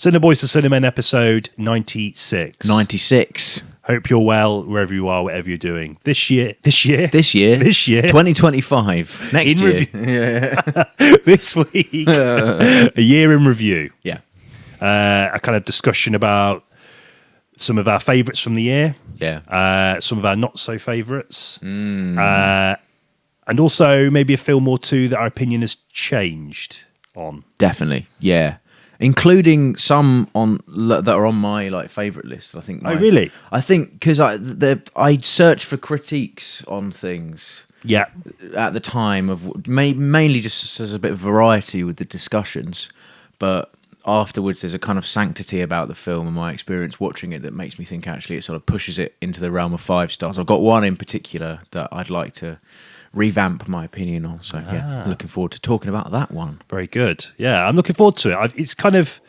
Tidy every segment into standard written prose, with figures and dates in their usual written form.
Cinebois to Cinemen episode 96. 96. Hope you're well wherever you are, whatever you're doing. This year, 2025. Next year. This week, a year in review. Yeah. A kind of discussion about some of our favourites from the year. Yeah. Some of our not so favourites. And also maybe a film or two that our opinion has changed on. Definitely. Yeah. Including some that are on my favourite list. I think. Oh, really? I think because I searched for critiques on things. Yeah. At the time of mainly just as a bit of variety with the discussions, but afterwards there's a kind of sanctity about the film and my experience watching it that makes me think actually it sort of pushes it into the realm of 5 stars. I've got one in particular that I'd like to revamp my opinion on. So yeah, looking forward to talking about that one. Very good. Yeah, I'm looking forward to it. It's kind of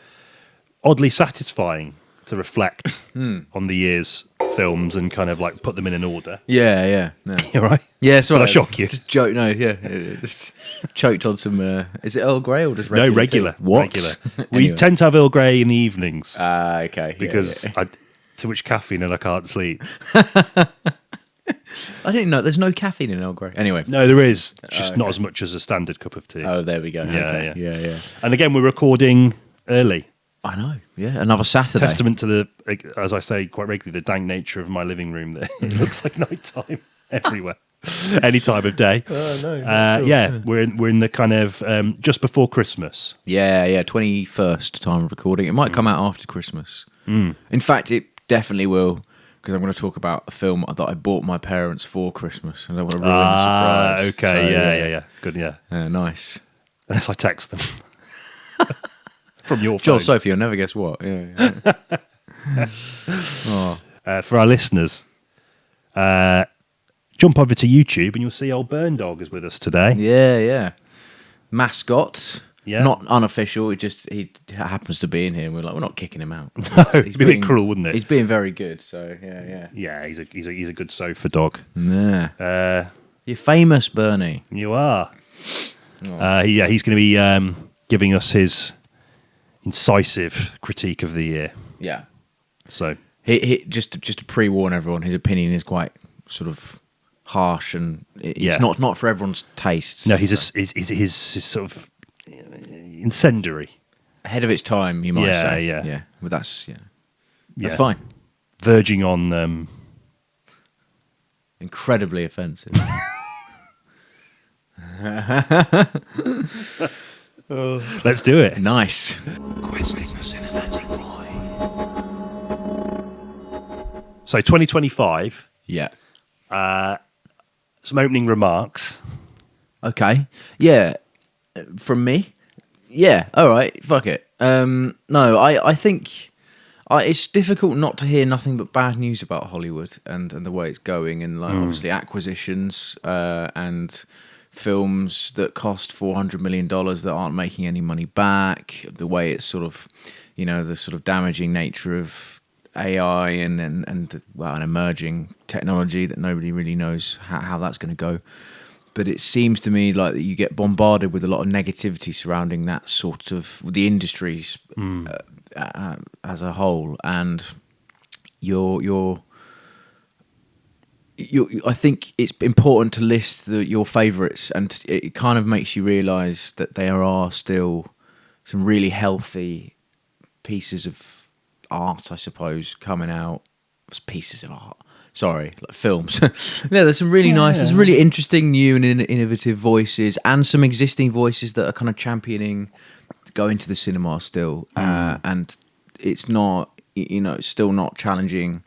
oddly satisfying to reflect on the year's films and kind of put them in an order. Yeah. You're right. Yeah, sorry. Did I shock you? Just joke. No, yeah. Just choked on some. Is it Earl Grey or just regular? No, regular. Tea? What? Regular. Anyway. We tend to have Earl Grey in the evenings. Okay. Because too much caffeine and I can't sleep. I didn't know. There's no caffeine in Earl Grey. Anyway. No, there is. Just not as much as a standard cup of tea. Oh, there we go. Yeah, okay. Yeah. And again, we're recording early. I know. Yeah, another Saturday. Testament to the, as I say quite regularly, the dank nature of my living room. There, it looks like night time everywhere, any time of day. Oh no. Yeah, we're in the kind of just before Christmas. Yeah. 21st time of recording. It might come out after Christmas. In fact, it definitely will. Because I'm going to talk about a film that I bought my parents for Christmas. I don't want to ruin the surprise. Okay, So, yeah. Good, yeah. Nice. Unless I text them. From your phone. Joel Sophie, you'll never guess what. Yeah. For our listeners, jump over to YouTube and you'll see old Burn Dog is with us today. Yeah. Mascot. Yeah. Not unofficial. He happens to be in here, and we're not kicking him out. No, it'd be a bit cruel, wouldn't it? He's being very good. So yeah. Yeah, he's a good sofa dog. Yeah. You're famous, Bernie. You are. He's going to be giving us his incisive critique of the year. Yeah. So he just to pre-warn everyone, his opinion is quite sort of harsh, and it's not for everyone's tastes. No, he's sort of incendiary, ahead of its time, you might say. Yeah. But that's fine. Verging on incredibly offensive. Let's do it. Nice. Questing the cinematic void. So 2025. Yeah. Some opening remarks. Okay. Yeah. From me. Yeah. All right. Fuck it. No, I think it's difficult not to hear nothing but bad news about Hollywood and the way it's going, and obviously acquisitions and films that cost $400 million that aren't making any money back. The way it's sort of, the sort of damaging nature of AI and an emerging technology that nobody really knows how that's going to go. But it seems to me like that you get bombarded with a lot of negativity surrounding that sort of the industries as a whole, and I think it's important to list your favourites, and it kind of makes you realise that there are still some really healthy pieces of art, I suppose, coming out. Pieces of art. Sorry, films. There's some really nice, there's really interesting, new and innovative voices, and some existing voices that are kind of championing going to the cinema still. And it's not, it's still not challenging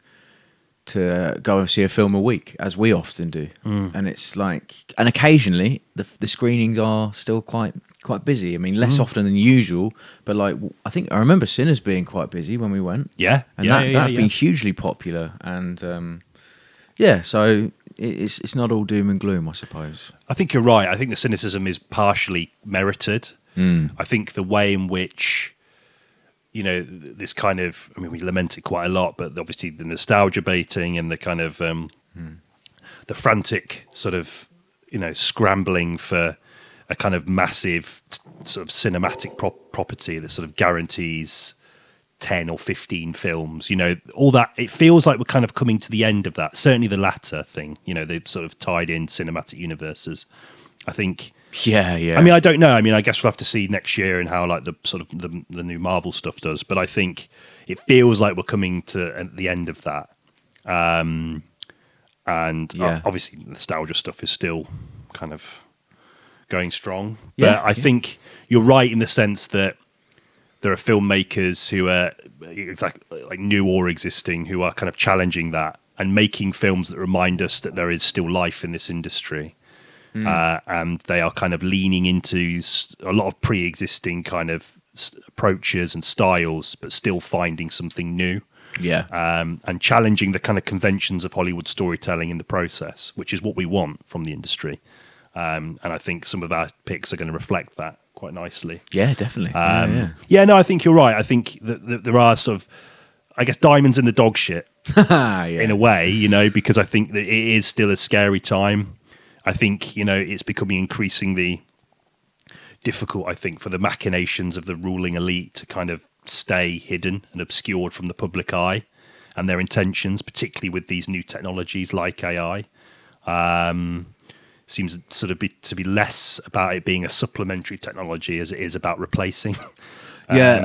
to go and see a film a week, as we often do. And it's and occasionally the screenings are still quite busy. I mean, less often than usual, but I think I remember Sinners being quite busy when we went. Yeah. And that's been hugely popular. And so it's not all doom and gloom, I suppose. I think you're right. I think the cynicism is partially merited. I think the way in which, this kind of, we lament it quite a lot, but obviously the nostalgia baiting and the kind of the frantic sort of, scrambling for a kind of massive sort of cinematic property that sort of guarantees 10 or 15 films, all that. It feels like we're kind of coming to the end of that. Certainly the latter thing, they've sort of tied in cinematic universes. I think. Yeah. I mean, I don't know. I mean, I guess we'll have to see next year and how like the sort of the new Marvel stuff does. But I think it feels like we're coming to the end of that. Obviously nostalgia stuff is still kind of going strong. But I think you're right in the sense that there are filmmakers who are exactly like new or existing who are kind of challenging that and making films that remind us that there is still life in this industry. And they are kind of leaning into a lot of pre-existing kind of approaches and styles, but still finding something new. And challenging the kind of conventions of Hollywood storytelling in the process, which is what we want from the industry. And I think some of our picks are going to reflect that quite nicely. Yeah, definitely. No, I think you're right. I think that there are sort of, I guess, diamonds in the dog shit in a way, because I think that it is still a scary time. I think, it's becoming increasingly difficult, I think, for the machinations of the ruling elite to kind of stay hidden and obscured from the public eye and their intentions, particularly with these new technologies like AI. Seems sort of to be less about it being a supplementary technology as it is about replacing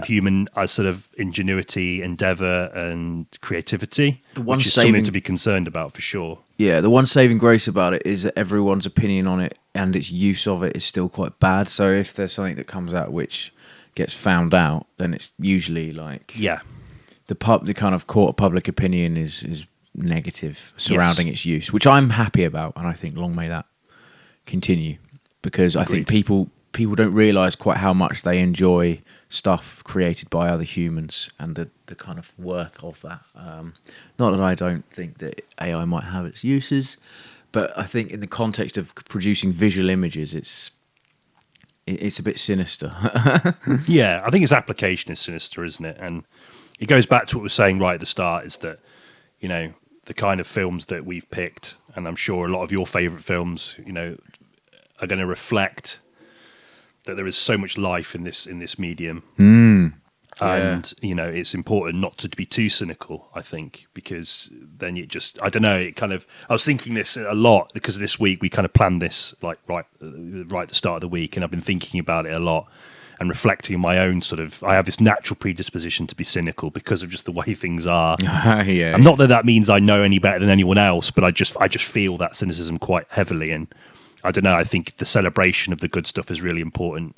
human sort of ingenuity, endeavor, and creativity, which is something to be concerned about for sure. Yeah, the one saving grace about it is that everyone's opinion on it and its use of it is still quite bad. So if there's something that comes out which gets found out, then it's usually like the kind of court of public opinion is negative surrounding its use, which I'm happy about, and I think long may that continue, because I think people don't realise quite how much they enjoy stuff created by other humans and the kind of worth of that. Not that I don't think that AI might have its uses, but I think in the context of producing visual images, it's a bit sinister. Yeah, I think its application is sinister, isn't it? And it goes back to what we were saying right at the start, is that, the kind of films that we've picked, and I'm sure a lot of your favourite films, are going to reflect that there is so much life in this medium. And, it's important not to be too cynical, I think, because then it just, I don't know, it kind of, I was thinking this a lot because this week we kind of planned this like right at the start of the week, and I've been thinking about it a lot and reflecting on my own sort of, I have this natural predisposition to be cynical because of just the way things are. And not that means I know any better than anyone else, but I just feel that cynicism quite heavily. And I don't know, I think the celebration of the good stuff is really important.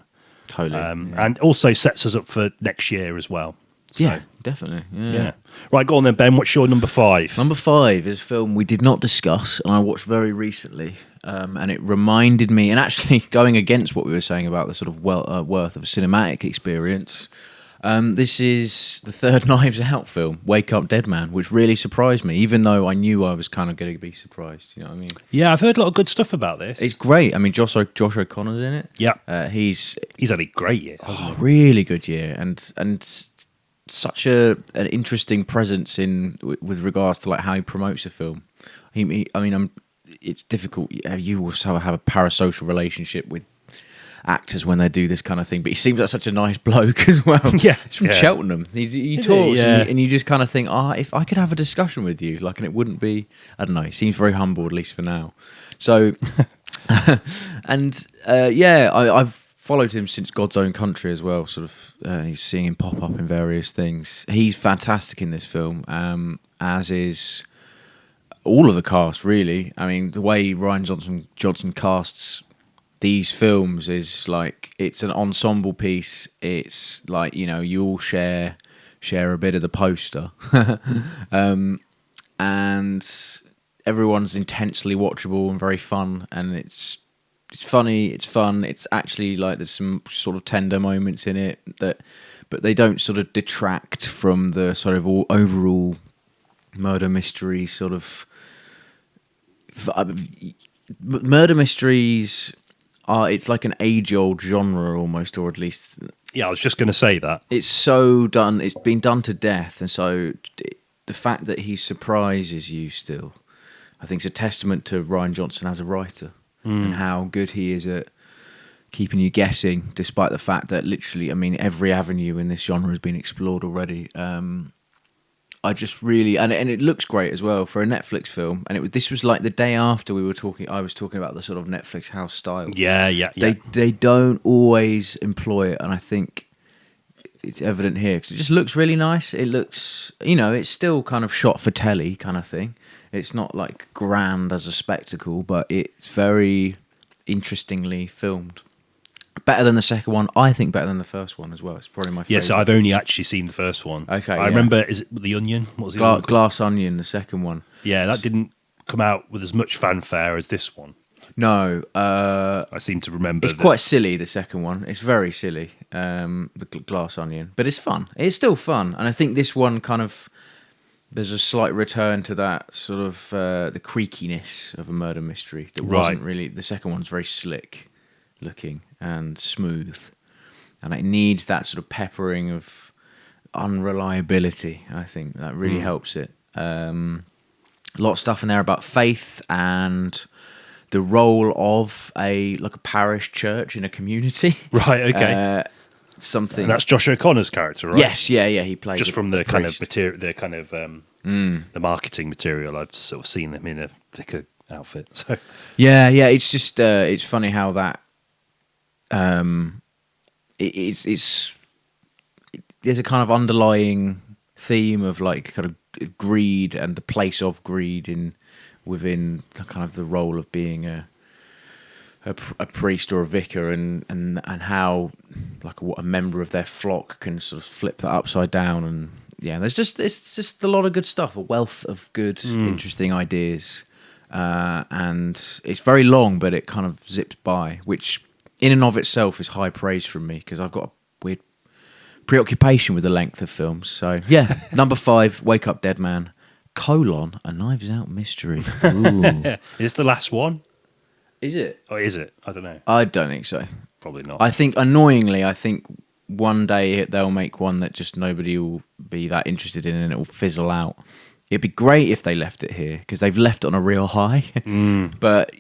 Totally. And also sets us up for next year as well. So, yeah, definitely. Yeah. Right, go on then, Ben. What's your number 5? Number 5 is a film we did not discuss, and I watched very recently. And it reminded me, and actually going against what we were saying about the sort of worth of a cinematic experience, this is the third Knives Out film, Wake Up Dead Man, which really surprised me, even though I knew I was kind of going to be surprised. You know what I mean? Yeah, I've heard a lot of good stuff about this. It's great. I mean, Josh O'Connor's in it. Yeah, he's had a great year. Hasn't he? Really good year, and such an interesting presence with regards to like how he promotes a film. It's difficult. You also have a parasocial relationship with actors when they do this kind of thing, but he seems like such a nice bloke as well. Yeah, he's from Cheltenham. He talks, and you just kind of think, if I could have a discussion with you, like, and it wouldn't be, I don't know. He seems very humble, at least for now. So, I've followed him since God's Own Country as well. Sort of, he's seeing him pop up in various things. He's fantastic in this film, as is all of the cast, really. I mean, the way Rian Johnson casts these films is like, it's an ensemble piece. It's like, you all share a bit of the poster. And everyone's intensely watchable and very fun, and it's funny, it's fun. It's actually like there's some sort of tender moments in it but they don't sort of detract from the sort of overall murder mystery sort of. Murder mysteries it's like an age-old genre almost, or at least. Yeah, I was just going to say that. It's so done. It's been done to death, and so the fact that he surprises you still, I think, is a testament to Rian Johnson as a writer and how good he is at keeping you guessing, despite the fact that literally, I mean, every avenue in this genre has been explored already. I just really, and it looks great as well for a Netflix film. And this was like the day after I was talking about the sort of Netflix house style. Yeah. They don't always employ it, and I think it's evident here because it just looks really nice. It looks, it's still kind of shot for telly kind of thing. It's not like grand as a spectacle, but it's very interestingly filmed. Better than the second one. I think better than the first one as well. It's probably my favourite. Yes, I've only actually seen the first one. Okay, I remember, is it The Onion? What was the other one? Glass Onion, the second one. Yeah, that didn't come out with as much fanfare as this one. No. I seem to remember. It's quite silly, the second one. It's very silly, the Glass Onion. But it's fun. It's still fun. And I think this one kind of... There's a slight return to that sort of the creakiness of a murder mystery that wasn't really... The second one's very slick looking and smooth. And it needs that sort of peppering of unreliability, I think. That really helps it. A lot of stuff in there about faith and the role of a parish church in a community. Right, okay. Something. And that's Josh O'Connor's character, right? Yes, yeah, he plays just from the priest. kind of material, the marketing material. I've sort of seen him in a thicker outfit. So yeah, it's just it's funny how that it's there's a kind of underlying theme of like kind of greed and the place of greed within the kind of the role of being a priest or a vicar, and how like a member of their flock can sort of flip that upside down. And yeah, it's just a lot of good stuff, a wealth of good, interesting ideas, and it's very long, but it kind of zips by, which in and of itself is high praise from me because I've got a weird preoccupation with the length of films. So yeah, number 5, Wake Up Dead Man, a Knives Out mystery. Ooh. is this the last one? Is it? Or is it? I don't know. I don't think so. Probably not. I think, annoyingly, one day they'll make one that just nobody will be that interested in and it will fizzle out. It'd be great if they left it here because they've left it on a real high. But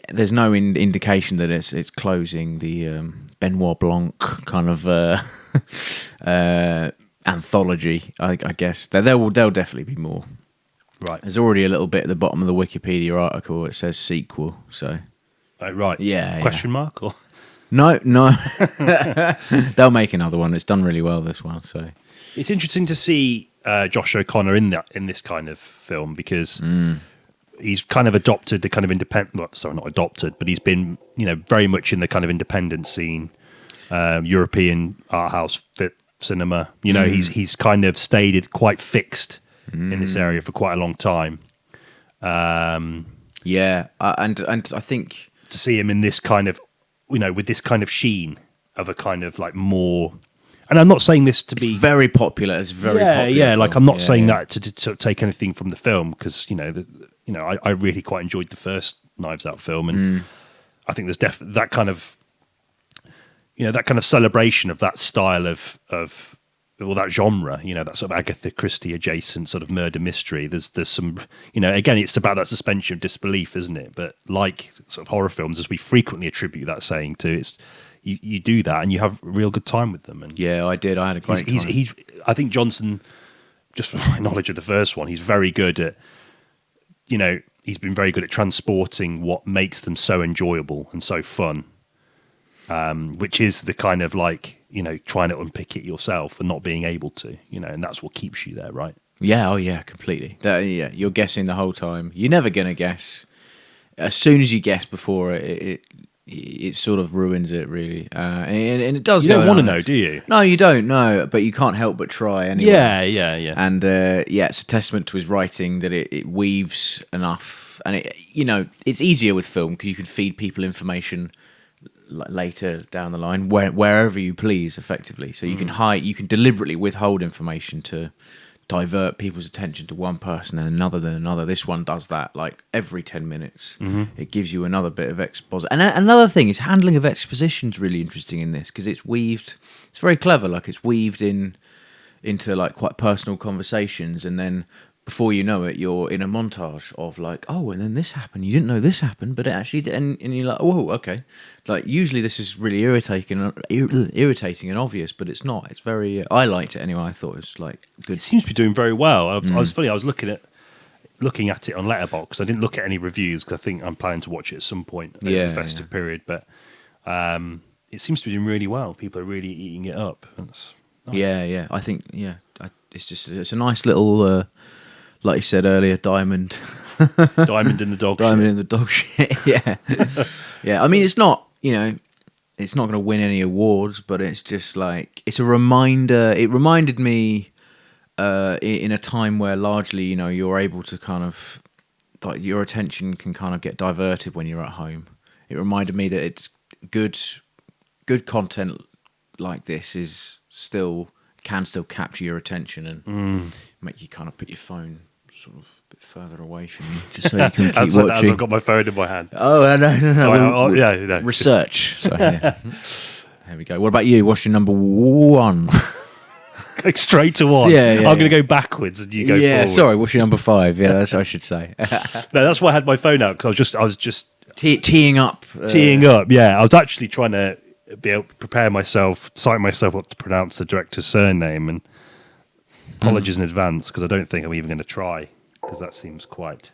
there's no indication that it's closing the Benoit Blanc kind of anthology, I guess. There will definitely be more. Right. There's already a little bit at the bottom of the Wikipedia article. It says sequel, so... Right. Yeah. Question mark? Or? No. They'll make another one. It's done really well, this one. So it's interesting to see Josh O'Connor in this kind of film because he's kind of adopted the kind of independent. Well, sorry, not adopted, but he's been very much in the kind of independent scene, European art house cinema. He's kind of stayed quite fixed in this area for quite a long time. Yeah, and I think. To see him in this kind of, with this kind of sheen of a kind of like more, and I'm not saying this to be very popular. It's very popular. Yeah. Like I'm not saying that to take anything from the film because I really quite enjoyed the first Knives Out film, and I think there's definitely that kind of, that kind of celebration of that style of that genre, that sort of Agatha Christie adjacent sort of murder mystery. There's some, again, it's about that suspension of disbelief, isn't it? But like sort of horror films, as we frequently attribute that saying to, it's you do that and you have a real good time with them. And yeah, I did. I had a great time. I think Johnson, just from my knowledge of the first one, he's very good at, he's been very good at transporting what makes them so enjoyable and so fun, which is the kind of like, trying to unpick it yourself and not being able to, and that's what keeps you there, right? Yeah, oh yeah, completely. You're guessing the whole time. You're never going to guess. As soon as you guess before it sort of ruins it, really. And it does. You don't want to know, do you? No, you don't know, but you can't help but try anyway. Yeah. And it's a testament to his writing that it weaves enough, and it's easier with film because you can feed people information later down the line, wherever you please, effectively. So you can deliberately withhold information to divert people's attention to one person and another, then another. This one does that like every 10 minutes. It gives you another bit of exposition. And another thing is handling of exposition is really interesting in this because it's weaved. It's very clever. Like it's weaved into like quite personal conversations, and then before you know it, you're in a montage of like, oh, and then this happened. You didn't know this happened, but it actually did. And you're like, oh, okay. Like usually this is really irritating and obvious, but it's not. It's very. I liked it anyway. I thought it was like good. It seems to be doing very well. I was funny. I was looking at it on Letterboxd. I didn't look at any reviews because I think I'm planning to watch it at some point over the festive period. But it seems to be doing really well. People are really eating it up. That's nice. Yeah. I think it's a nice little. Like you said earlier, diamond. Diamond in the dog Diamond shit. in the dog shit, yeah. Yeah, I mean, it's not, it's not going to win any awards, but it's just like, it's a reminder. It reminded me in a time where largely, you're able to kind of, like, your attention can kind of get diverted when you're at home. It reminded me that it's good content like this can still capture your attention and make you kind of put your phone sort of a bit further away from you, just so you can keep watching. As I've got my phone in my hand. Oh, no. Sorry, Research. So, yeah. There we go. What about you? What's your number one? Go straight to one. Yeah. I'm going to go backwards and you go forwards. Sorry. What's your number 5? Yeah, that's what I should say. No, that's why I had my phone out because I was just teeing up. Teeing up. Yeah, I was actually trying to be able to prepare myself, sign myself up to pronounce the director's surname, and apologies in advance because I don't think I'm even going to try because that seems quite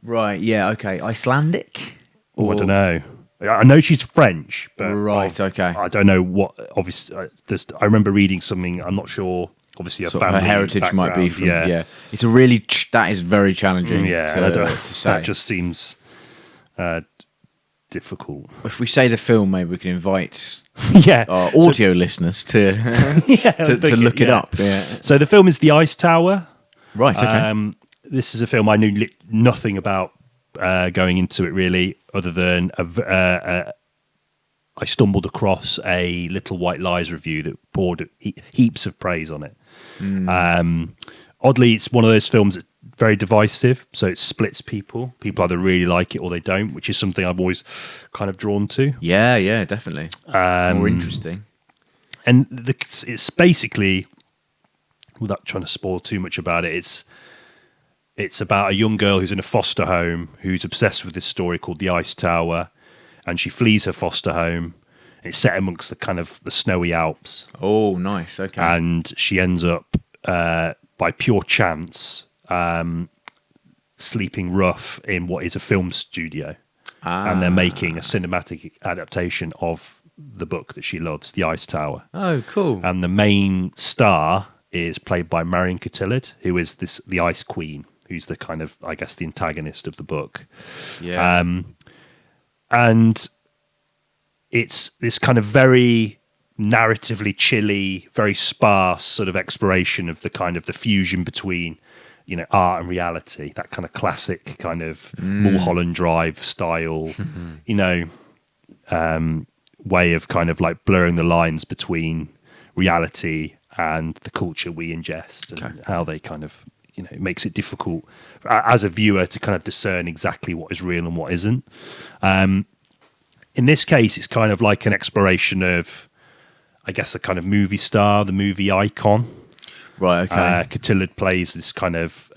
right. Yeah. Okay. Icelandic. Oh, I don't know. I know she's French, but right. Okay. I don't know what. Obviously, I remember reading something. I'm not sure. Obviously, her family heritage might be from. Yeah. It's a really that is very challenging. To say. That just seems difficult. If we say the film, maybe we can invite our audio listeners to look it up. Yeah. So the film is The Ice Tower. Right. Okay. This is a film I knew nothing about going into it really, other than I stumbled across a Little White Lies review that poured heaps of praise on it. Oddly, it's one of those films that's very divisive, so it splits people. People either really like it or they don't, which is something I'm always kind of drawn to. Yeah, definitely. More interesting. And it's basically, without trying to spoil too much about it, it's about a young girl who's in a foster home who's obsessed with this story called The Ice Tower, and she flees her foster home. It's set amongst the kind of the snowy Alps. Oh, nice. Okay. And she ends up, by pure chance, sleeping rough in what is a film studio. And they're making a cinematic adaptation of the book that she loves, The Ice Tower. Oh, cool. And the main star is played by Marion Cotillard, who is the Ice Queen, who's the kind of, I guess, the antagonist of the book. Yeah. And it's this kind of very narratively chilly, very sparse sort of exploration of the kind of the fusion between, art and reality, that kind of classic kind of Mulholland Drive style, way of kind of like blurring the lines between reality and the culture we ingest, and how they kind of, it makes it difficult as a viewer to kind of discern exactly what is real and what isn't. In this case, it's kind of like an exploration of, I guess, the kind of movie star, the movie icon. Right, okay. Cotillard plays this kind of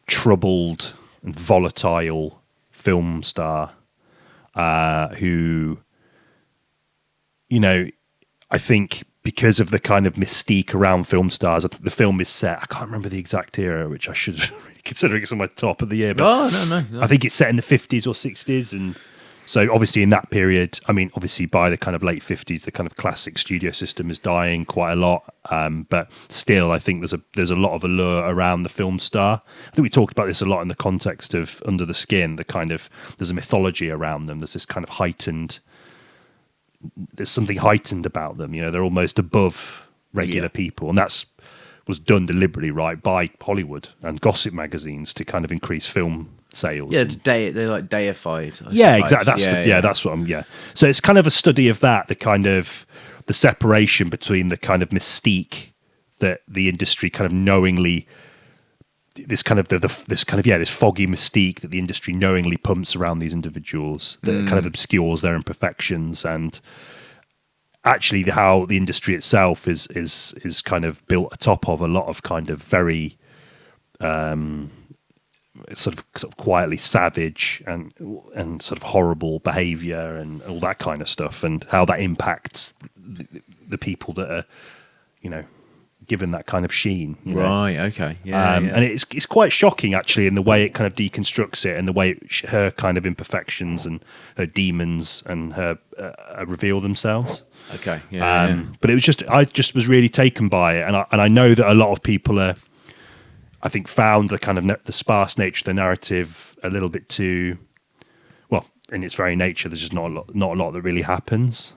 troubled and volatile film star who, I think because of the kind of mystique around film stars, I think the film is set, I can't remember the exact era, which I should really considering it's on my top of the year. But no. I think it's set in the 50s or 60s, and so obviously in that period, I mean, obviously by the kind of late 50s, the kind of classic studio system is dying quite a lot. But still, I think there's a lot of allure around the film star. I think we talked about this a lot in the context of Under the Skin. There's a mythology around them. There's this kind of there's something heightened about them. They're almost above regular people, and was done deliberately, right, by Hollywood and gossip magazines to kind of increase film sales. Yeah, they're like deified. Exactly. That's what I'm. Yeah, so it's kind of a study of that, the kind of the separation between the kind of mystique that the industry kind of knowingly, this foggy mystique that the industry knowingly pumps around these individuals that kind of obscures their imperfections, and actually how the industry itself is kind of built atop of a lot of kind of very sort of quietly savage and sort of horrible behavior and all that kind of stuff, and how that impacts the people that are, you know, given that kind of sheen. You know? Right. Okay. Yeah. And it's quite shocking actually in the way it kind of deconstructs it, and the way her kind of imperfections and her demons and her reveal themselves. Okay. Yeah. But it was I just was really taken by it, and I know that a lot of people are, I think, found the kind of the sparse nature of the narrative a little bit too, well, in its very nature. There's just not a lot that really happens.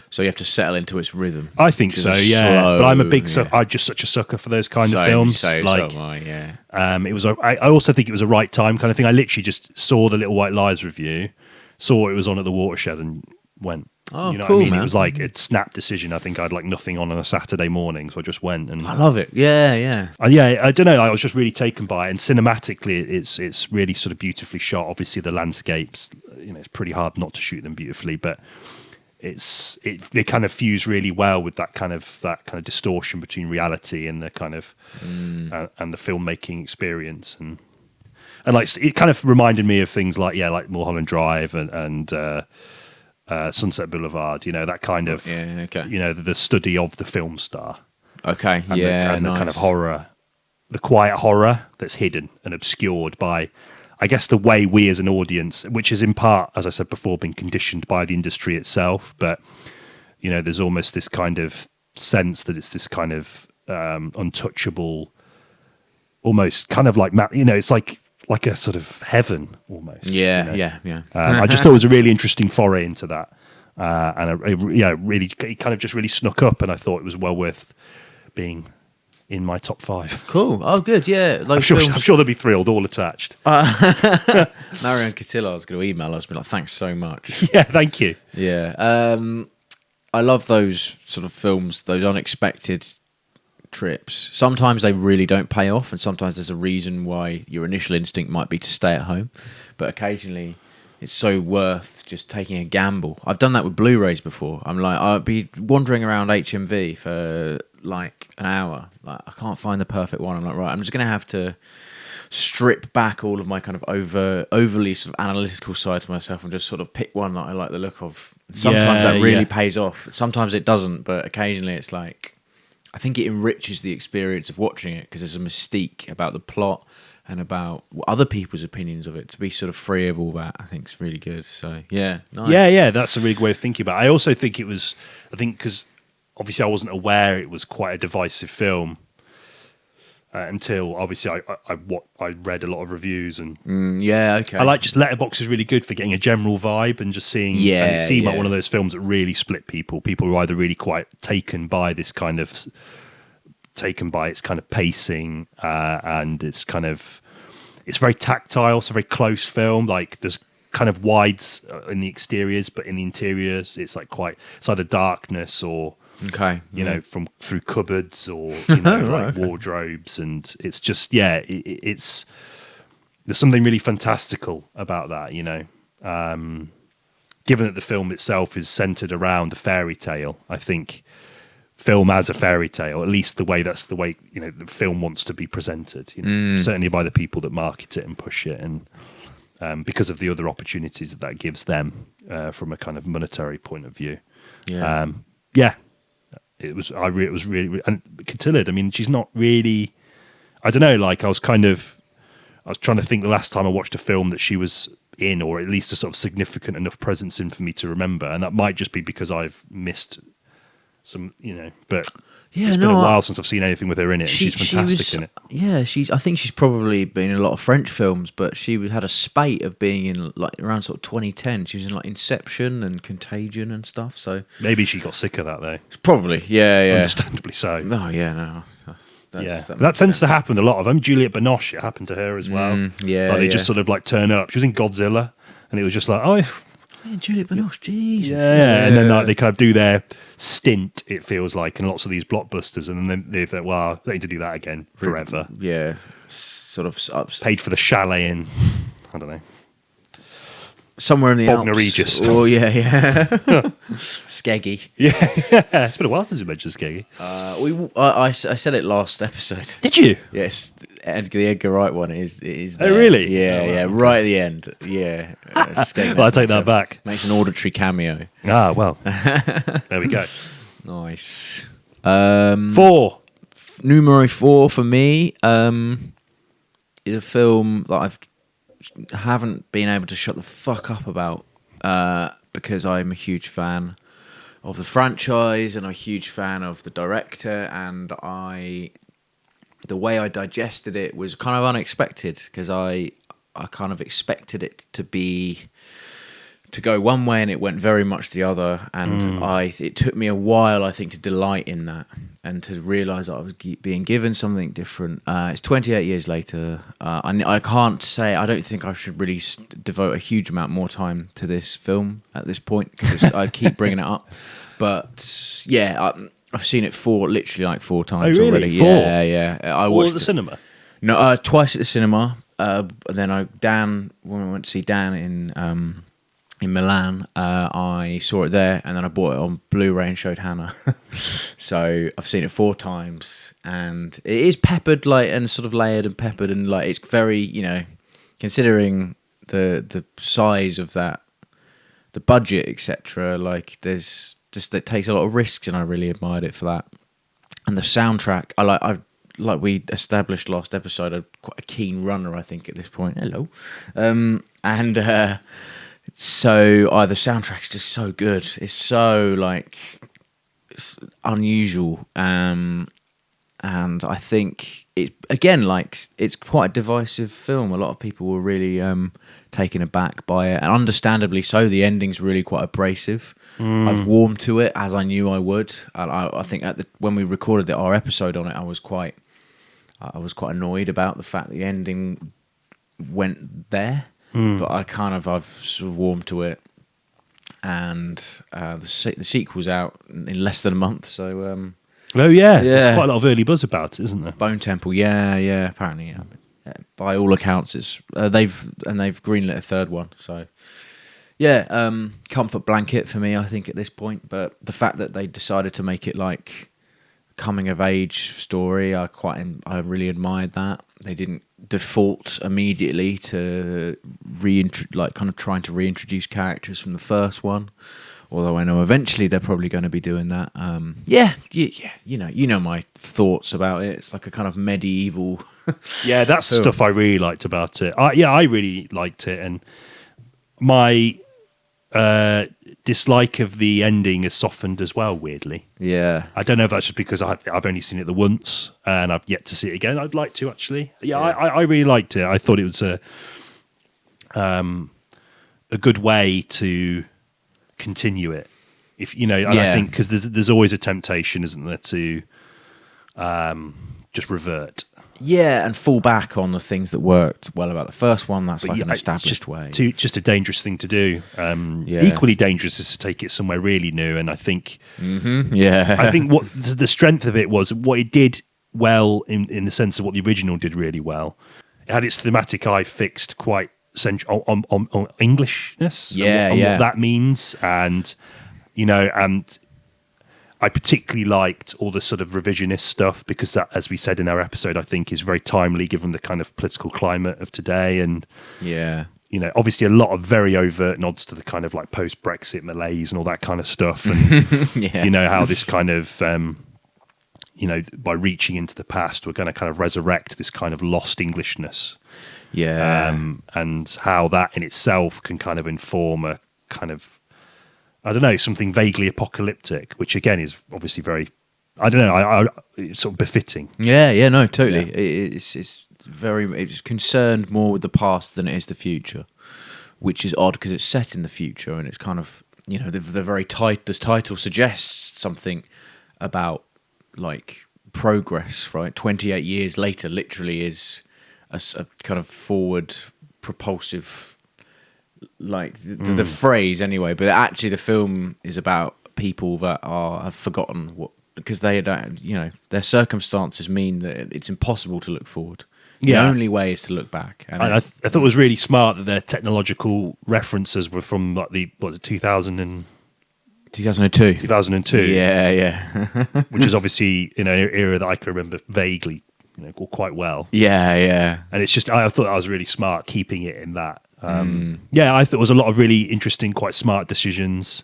So you have to settle into its rhythm. I think so, yeah. Slow, but I'm a big, I'm just such a sucker for those kind of films. So like, am I, yeah. It was. I also think it was a right time kind of thing. I literally just saw the Little White Lies review, saw it was on at the Watershed, and went. Oh, you know cool, what I mean? man. It was like a snap decision. I think I had like nothing on a Saturday morning, so I just went. And I love it. Yeah. yeah, I don't know. I was just really taken by it, and cinematically, it's really sort of beautifully shot. Obviously, the landscapes, you know, it's pretty hard not to shoot them beautifully, but they kind of fuse really well with that kind of distortion between reality and the kind of and the filmmaking experience, and like it kind of reminded me of things like Mulholland Drive and Sunset Boulevard, you know, that kind of you know, the study of the film star. Okay. And the kind of horror, the quiet horror that's hidden and obscured by, I guess, the way we as an audience, which is in part, as I said before, been conditioned by the industry itself. But, you know, there's almost this kind of sense that it's this kind of untouchable, almost kind of like, you know, it's like a sort of heaven almost. Yeah, you know? yeah. I just thought it was a really interesting foray into that. And really, it kind of just really snuck up, and I thought it was well worth being in my top 5. Cool. Oh, good. Yeah. I'm sure they'll be thrilled, all attached. Marion Cotillo is going to email us and be like, thanks so much. Yeah, thank you. Yeah. I love those sort of films, those unexpected trips. Sometimes they really don't pay off, and sometimes there's a reason why your initial instinct might be to stay at home. But occasionally it's so worth just taking a gamble. I've done that with Blu-rays before. I'm like, I'd be wandering around HMV for like an hour. Like, I can't find the perfect one. I'm like, right, I'm just going to have to strip back all of my kind of overly sort of analytical side to myself and just sort of pick one that I like the look of. Sometimes that really pays off. Sometimes it doesn't, but occasionally it's like, I think it enriches the experience of watching it because there's a mystique about the plot and about other people's opinions of it. To be sort of free of all that, I think is really good. So, yeah, nice. Yeah, that's a really good way of thinking about it. I also think because obviously I wasn't aware it was quite a divisive film until obviously I read a lot of reviews and okay. I like just Letterboxd is really good for getting a general vibe and just seeing and it seemed like one of those films that really split people who are either really quite taken by its kind of pacing and it's very tactile. It's a very close film. Like there's kind of wides in the exteriors, but in the interiors it's like it's either darkness or you know, through cupboards or you know, wardrobes, and it's just it's there's something really fantastical about that, you know. Given that the film itself is centered around a fairy tale, I think film as a fairy tale, at least that's the way you know the film wants to be presented. You know, certainly by the people that market it and push it, and because of the other opportunities that gives them from a kind of monetary point of view. It was really, and Cotillard, I mean, she's not really, I don't know, like I was trying to think the last time I watched a film that she was in, or at least a sort of significant enough presence in for me to remember, and that might just be because I've missed some, you know, but it's been a while since I've seen anything with her in it, and she's fantastic in it. Yeah, I think she's probably been in a lot of French films, but she had a spate of being in like around sort of 2010. She was in like Inception and Contagion and stuff. So maybe she got sick of that though. Probably, yeah. Understandably so. Oh yeah, no. That tends to happen a lot of them. Juliette Binoche, it happened to her as well. They just sort of like turn up. She was in Godzilla, and it was just like, Juliette Binoche, Jesus. Yeah, and then they kind of do their stint, it feels like, in lots of these blockbusters, and then they think, well, they need to do that again forever. Yeah, sort of paid for the chalet in, I don't know. somewhere in the Bognor Alps. Regis. Oh yeah. Skeggy. Yeah, it's been a while since we mentioned Skeggy. I said it last episode. Did you? Yes, the Edgar Wright one is. It Oh, really? Yeah, Oh, wow, okay. right at the end. Yeah. Well, I take that back. Makes an auditory cameo. Ah, well, there we go. Nice. 4. Numero 4 for me is a film that haven't been able to shut the fuck up about because I'm a huge fan of the franchise and I'm a huge fan of the director, and the way I digested it was kind of unexpected because I kind of expected it to go one way and it went very much the other, and it took me a while, I think, to delight in that and to realise that I was being given something different. It's 28 years later. I can't say, I don't think I should really devote a huge amount more time to this film at this point because I keep bringing it up. But yeah, I've seen it literally 4 times already. 4? Yeah. I watched All at the cinema? No, twice at the cinema. And then when I went to see Dan in Milan, I saw it there, and then I bought it on Blu-ray and showed Hannah. So I've seen it 4 times, and it is peppered and sort of layered and peppered, and it's very, considering the size of that, the budget, etc. There's just, it takes a lot of risks, and I really admired it for that. And the soundtrack, like we established last episode, I'm quite a keen runner, I think, at this point. Hello, so the soundtrack's just so good. It's so it's unusual, and I think it's quite a divisive film. A lot of people were really taken aback by it, and understandably so. The ending's really quite abrasive. I've warmed to it as I knew I would, and I think when we recorded our episode on it, I was quite annoyed about the fact the ending went there. But I've sort of warmed to it, and the sequel's out in less than a month. So There's quite a lot of early buzz about it, isn't there? Bone Temple, yeah. Apparently, by all accounts, it's they've greenlit a third one. So comfort blanket for me, I think, at this point. But the fact that they decided to make it coming of age story, I really admired that. They didn't default immediately to kind of trying to reintroduce characters from the first one, although I know eventually they're probably going to be doing that. You know my thoughts about it. It's like a kind of medieval Yeah, that's the stuff I really liked about it. I really liked it, and my dislike of the ending has softened as well, weirdly. Yeah. I don't know if that's just because I've only seen it the once and I've yet to see it again. I'd like to, actually. I really liked it. I thought it was a good way to continue it. I think because there's always a temptation, isn't there, to just revert. Yeah, and fall back on the things that worked well about the first one. That's an established way. Just a dangerous thing to do. Equally dangerous is to take it somewhere really new. And I think, I think what the strength of it was what it did well in the sense of what the original did really well. It had its thematic eye fixed quite central on Englishness. And what that means, and I particularly liked all the sort of revisionist stuff because that, as we said in our episode, I think is very timely given the kind of political climate of today. And, obviously a lot of very overt nods to the kind of post-Brexit malaise and all that kind of stuff. And, how this kind of, by reaching into the past, we're going to kind of resurrect this kind of lost Englishness. Yeah. And how that in itself can kind of inform a kind of, I don't know, something vaguely apocalyptic, which again is obviously very, I don't know, it's sort of befitting. Yeah, no, totally. Yeah. It's concerned more with the past than it is the future, which is odd because it's set in the future and it's kind of, the very this title suggests something about progress, right? 28 years later literally is a kind of forward propulsive, the phrase anyway, but actually the film is about people that have forgotten what, because they don't, their circumstances mean that it's impossible to look forward. The only way is to look back. And I thought it was really smart that their technological references were from like the 2002. 2002. Yeah. Which is obviously an era that I can remember vaguely, quite well. Yeah. And it's just I thought that was really smart keeping it in that. I thought it was a lot of really interesting, quite smart decisions.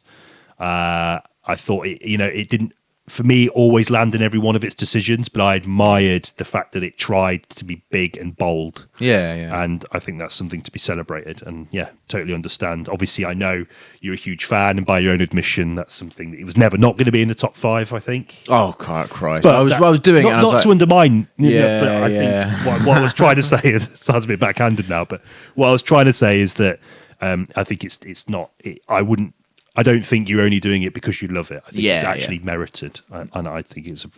I thought it didn't, for me, always land in every one of its decisions, but I admired the fact that it tried to be big and bold. Yeah. And I think that's something to be celebrated. And totally understand. Obviously, I know you're a huge fan, and by your own admission, that's something that it was never not going to be in the top 5, I think. Oh, Christ. But I was doing not, it. And not to undermine, but I yeah. think what I was trying to say, it sounds a bit backhanded now, but what I was trying to say is that I think it's not, I don't think you're only doing it because you love it. I think it's actually merited, and I think it's a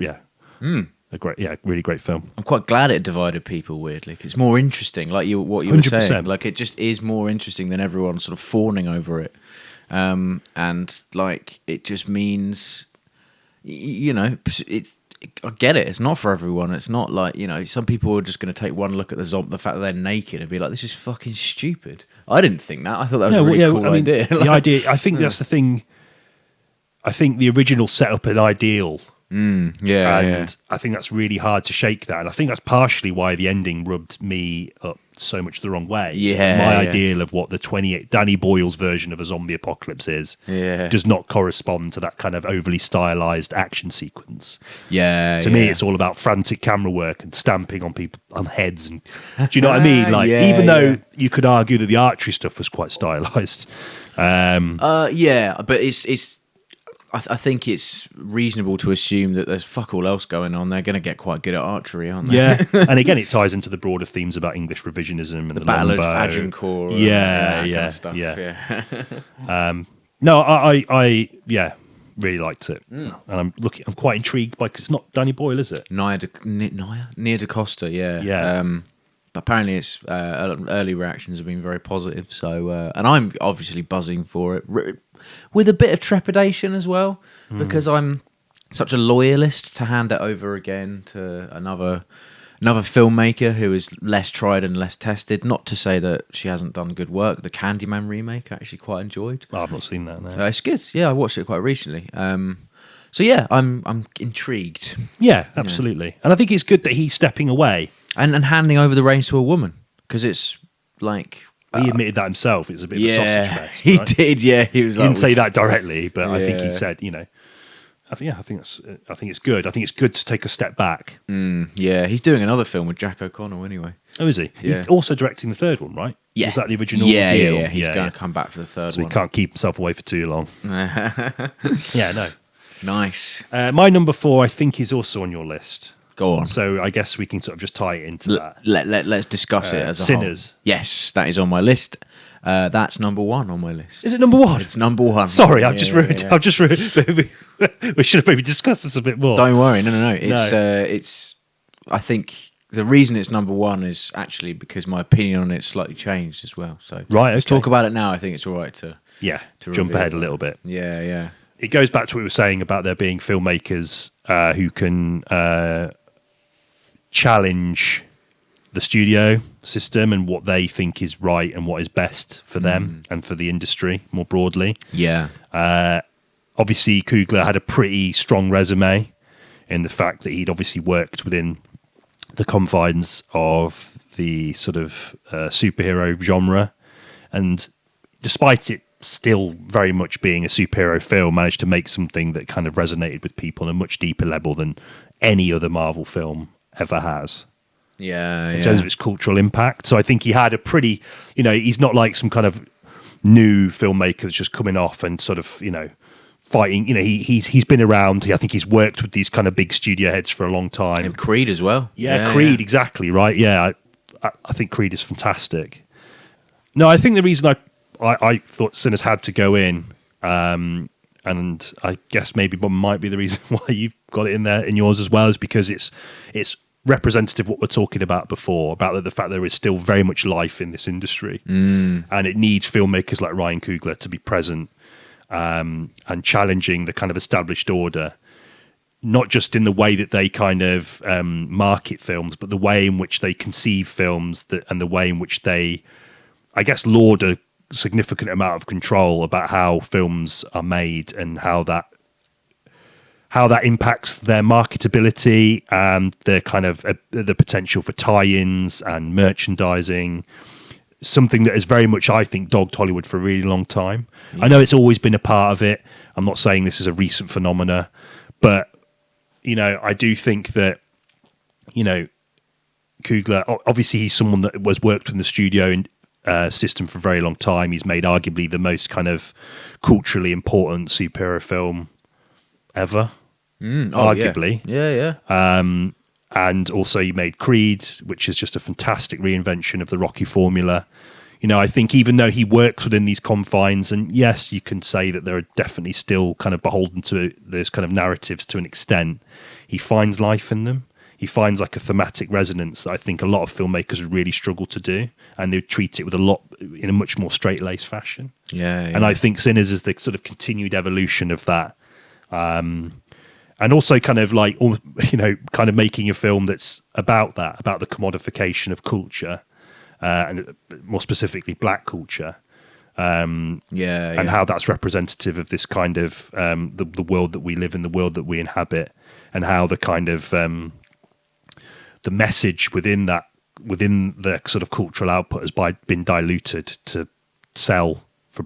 great, really great film. I'm quite glad it divided people weirdly. 'Cause it's more interesting, like what you were 100%. saying. Like it just is more interesting than everyone sort of fawning over it, and like it just means, it's. I get it. It's not for everyone. It's not like, some people are just going to take one look at the fact that they're naked and be like, this is fucking stupid. I didn't think that. I thought that was a really cool idea. The idea, I think that's the thing. I think the original set up an ideal. I think that's really hard to shake that. And I think that's partially why the ending rubbed me up so much the wrong way. My ideal of what the Danny Boyle's version of a zombie apocalypse is does not correspond to that kind of overly stylized action sequence. To me, it's all about frantic camera work and stamping on people on heads. And do you know what I mean? Like, even though you could argue that the archery stuff was quite stylized. But it's. I think it's reasonable to assume that there's fuck all else going on. They're going to get quite good at archery, aren't they? Yeah, and again, it ties into the broader themes about English revisionism and the Battle of longbow. Agincourt. Kind of stuff. No, I really liked it, and I'm quite intrigued by, because it's not Danny Boyle, is it? Nia Da Costa, yeah. But apparently, it's early reactions have been very positive. So, and I'm obviously buzzing for it. With a bit of trepidation as well, because I'm such a loyalist to hand it over again to another filmmaker who is less tried and less tested. Not to say that she hasn't done good work. The Candyman remake I actually quite enjoyed. I've not seen that. No. It's good. Yeah, I watched it quite recently. So yeah, I'm intrigued. Yeah, absolutely. And I think it's good that he's stepping away and handing over the reins to a woman, because it's like. He admitted that himself. It's a bit of a sausage fest. He right? did. Yeah, he was. He didn't say that directly, but I think he said, I think it's good. I think it's good to take a step back. He's doing another film with Jack O'Connell anyway. Oh, is he? Yeah. He's also directing the third one, right? Yeah. Was that the original deal? Yeah. He's going to come back for the third one. So he can't keep himself away for too long. No. Nice. My number 4, I think, is also on your list. Go on. So I guess we can sort of just tie it into that. Let's discuss it as a Sinners. whole. Yes, that is on my list. That's number 1 on my list. Is it number 1? It's number 1. Sorry, I've just ruined. I've just ruined. We should have maybe discussed this a bit more. Don't worry. No. It's. I think the reason it's number 1 is actually because my opinion on it slightly changed as well. So let's talk about it now. I think it's all right to jump ahead a little bit. Yeah. It goes back to what we were saying about there being filmmakers who can challenge the studio system and what they think is right and what is best for them and for the industry more broadly. Yeah. Obviously, Coogler had a pretty strong resume in the fact that he'd obviously worked within the confines of the sort of superhero genre, and despite it still very much being a superhero film, managed to make something that kind of resonated with people on a much deeper level than any other Marvel film ever has. In terms of its cultural impact. So I think he had a pretty, he's not like some kind of new filmmaker that's just coming off and sort of, fighting. He's been around. I think he's worked with these kind of big studio heads for a long time. And Creed as well. Creed, exactly, right? Yeah, I think Creed is fantastic. No, I think the reason I thought Sinners had to go in, and I guess maybe what might be the reason why you've got it in there in yours as well, is because it's representative of what we're talking about before, about the fact there is still very much life in this industry, and it needs filmmakers like Ryan Coogler to be present and challenging the kind of established order, not just in the way that they kind of market films, but the way in which they conceive films, and the way in which they, I guess, laud a significant amount of control about how films are made and how that impacts their marketability and their kind of the potential for tie-ins and merchandising. Something that has very much, I think, dogged Hollywood for a really long time. I know it's always been a part of it. I'm not saying this is a recent phenomena, but I do think that Coogler, obviously, he's someone that was worked in the studio system for a very long time. He's made arguably the most kind of culturally important superhero film ever, arguably. Yeah. And also he made Creed, which is just a fantastic reinvention of the Rocky formula. I think even though he works within these confines, and yes, you can say that there are definitely still kind of beholden to those kind of narratives to an extent, he finds life in them. He finds like a thematic resonance that I think a lot of filmmakers really struggle to do, and they treat it in a much more straight-laced fashion. Yeah. And I think Sinners is the sort of continued evolution of that. And also kind of like, kind of making a film that's about that, about the commodification of culture, and more specifically black culture. And how that's representative of this kind of the world that we live in, the world that we inhabit, and how the kind of the message within the sort of cultural output has been diluted to sell for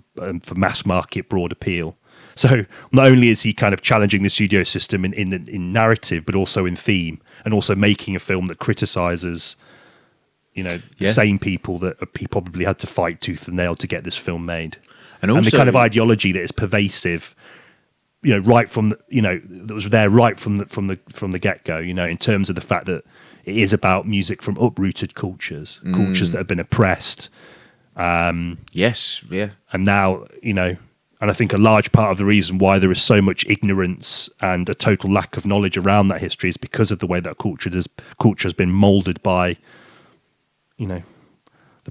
mass market broad appeal. So not only is he kind of challenging the studio system in narrative, but also in theme, and also making a film that criticizes, the same people that he probably had to fight tooth and nail to get this film made, and the kind of ideology that is pervasive, right from that was there right from the get go. In terms of the fact that it is about music from uprooted cultures that have been oppressed. Yes, yeah, and now And I think a large part of the reason why there is so much ignorance and a total lack of knowledge around that history is because of the way that culture has been moulded by, the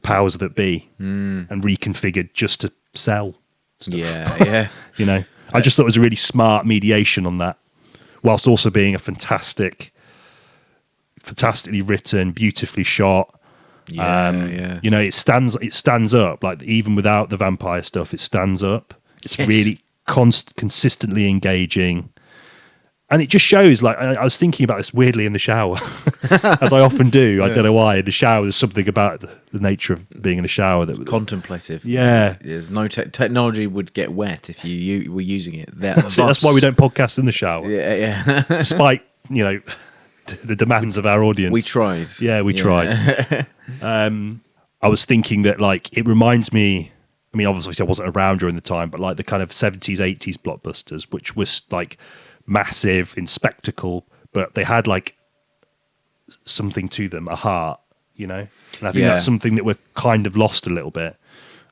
powers that be and reconfigured just to sell stuff. Yeah. I just thought it was a really smart mediation on that, whilst also being a fantastically written, beautifully shot. It stands up. Like even without the vampire stuff, it stands up. It's really consistently engaging, and it just shows. Like I was thinking about this weirdly in the shower, as I often do. I don't know why. In the shower, there's something about the nature of being in a shower that contemplative. Yeah, there's no technology would get wet if you were using it. That's why we don't podcast in the shower. Yeah. Despite the demands of our audience, we tried. Yeah, we tried. I was thinking that it reminds me. I mean, obviously, I wasn't around during the time, but the kind of 70s, 80s blockbusters, which was massive in spectacle, but they had something to them, a heart, And I think that's something that we're kind of lost a little bit.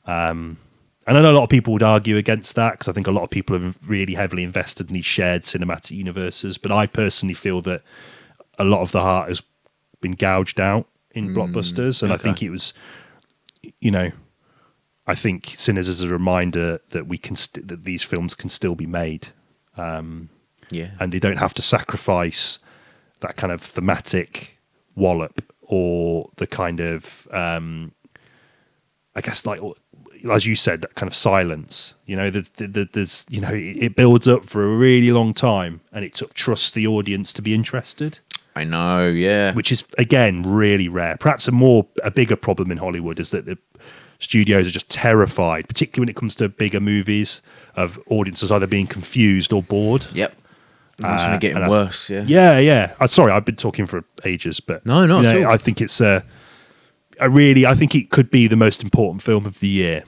And I know a lot of people would argue against that because I think a lot of people have really heavily invested in these shared cinematic universes. But I personally feel that a lot of the heart has been gouged out in blockbusters, and I think it was, I think Sinners is a reminder that that these films can still be made, and they don't have to sacrifice that kind of thematic wallop or the kind of, I guess, as you said, that kind of silence. There's, it builds up for a really long time, and it trusts the audience to be interested. I know, yeah. Which is again really rare. Perhaps a bigger problem in Hollywood is that the studios are just terrified, particularly when it comes to bigger movies, of audiences either being confused or bored. Yep. It's only getting worse, Yeah. Sorry, I've been talking for ages, but no, not at all. I think it's I think it could be the most important film of the year.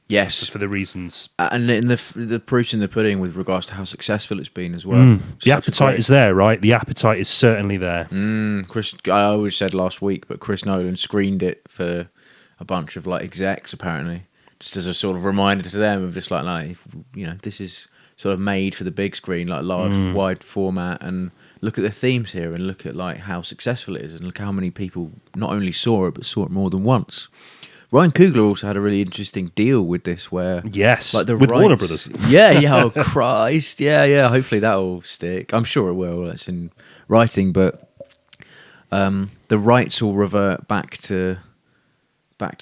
Yes, just for the reasons, and in the proof's in the pudding with regards to how successful it's been as well. The appetite is there, right? The appetite is certainly there. I always said last week, but Chris Nolan screened it for a bunch of execs apparently, just as a sort of reminder to them of just this is sort of made for the big screen, large, wide format, and look at the themes here, and look at how successful it is, and look how many people not only saw it but saw it more than once. Ryan Coogler also had a really interesting deal with this, where Yes, like the with rights, Warner Brothers. Yeah. Oh Christ. Yeah. Hopefully that will stick. I'm sure it will. It's in writing, but the rights will revert back to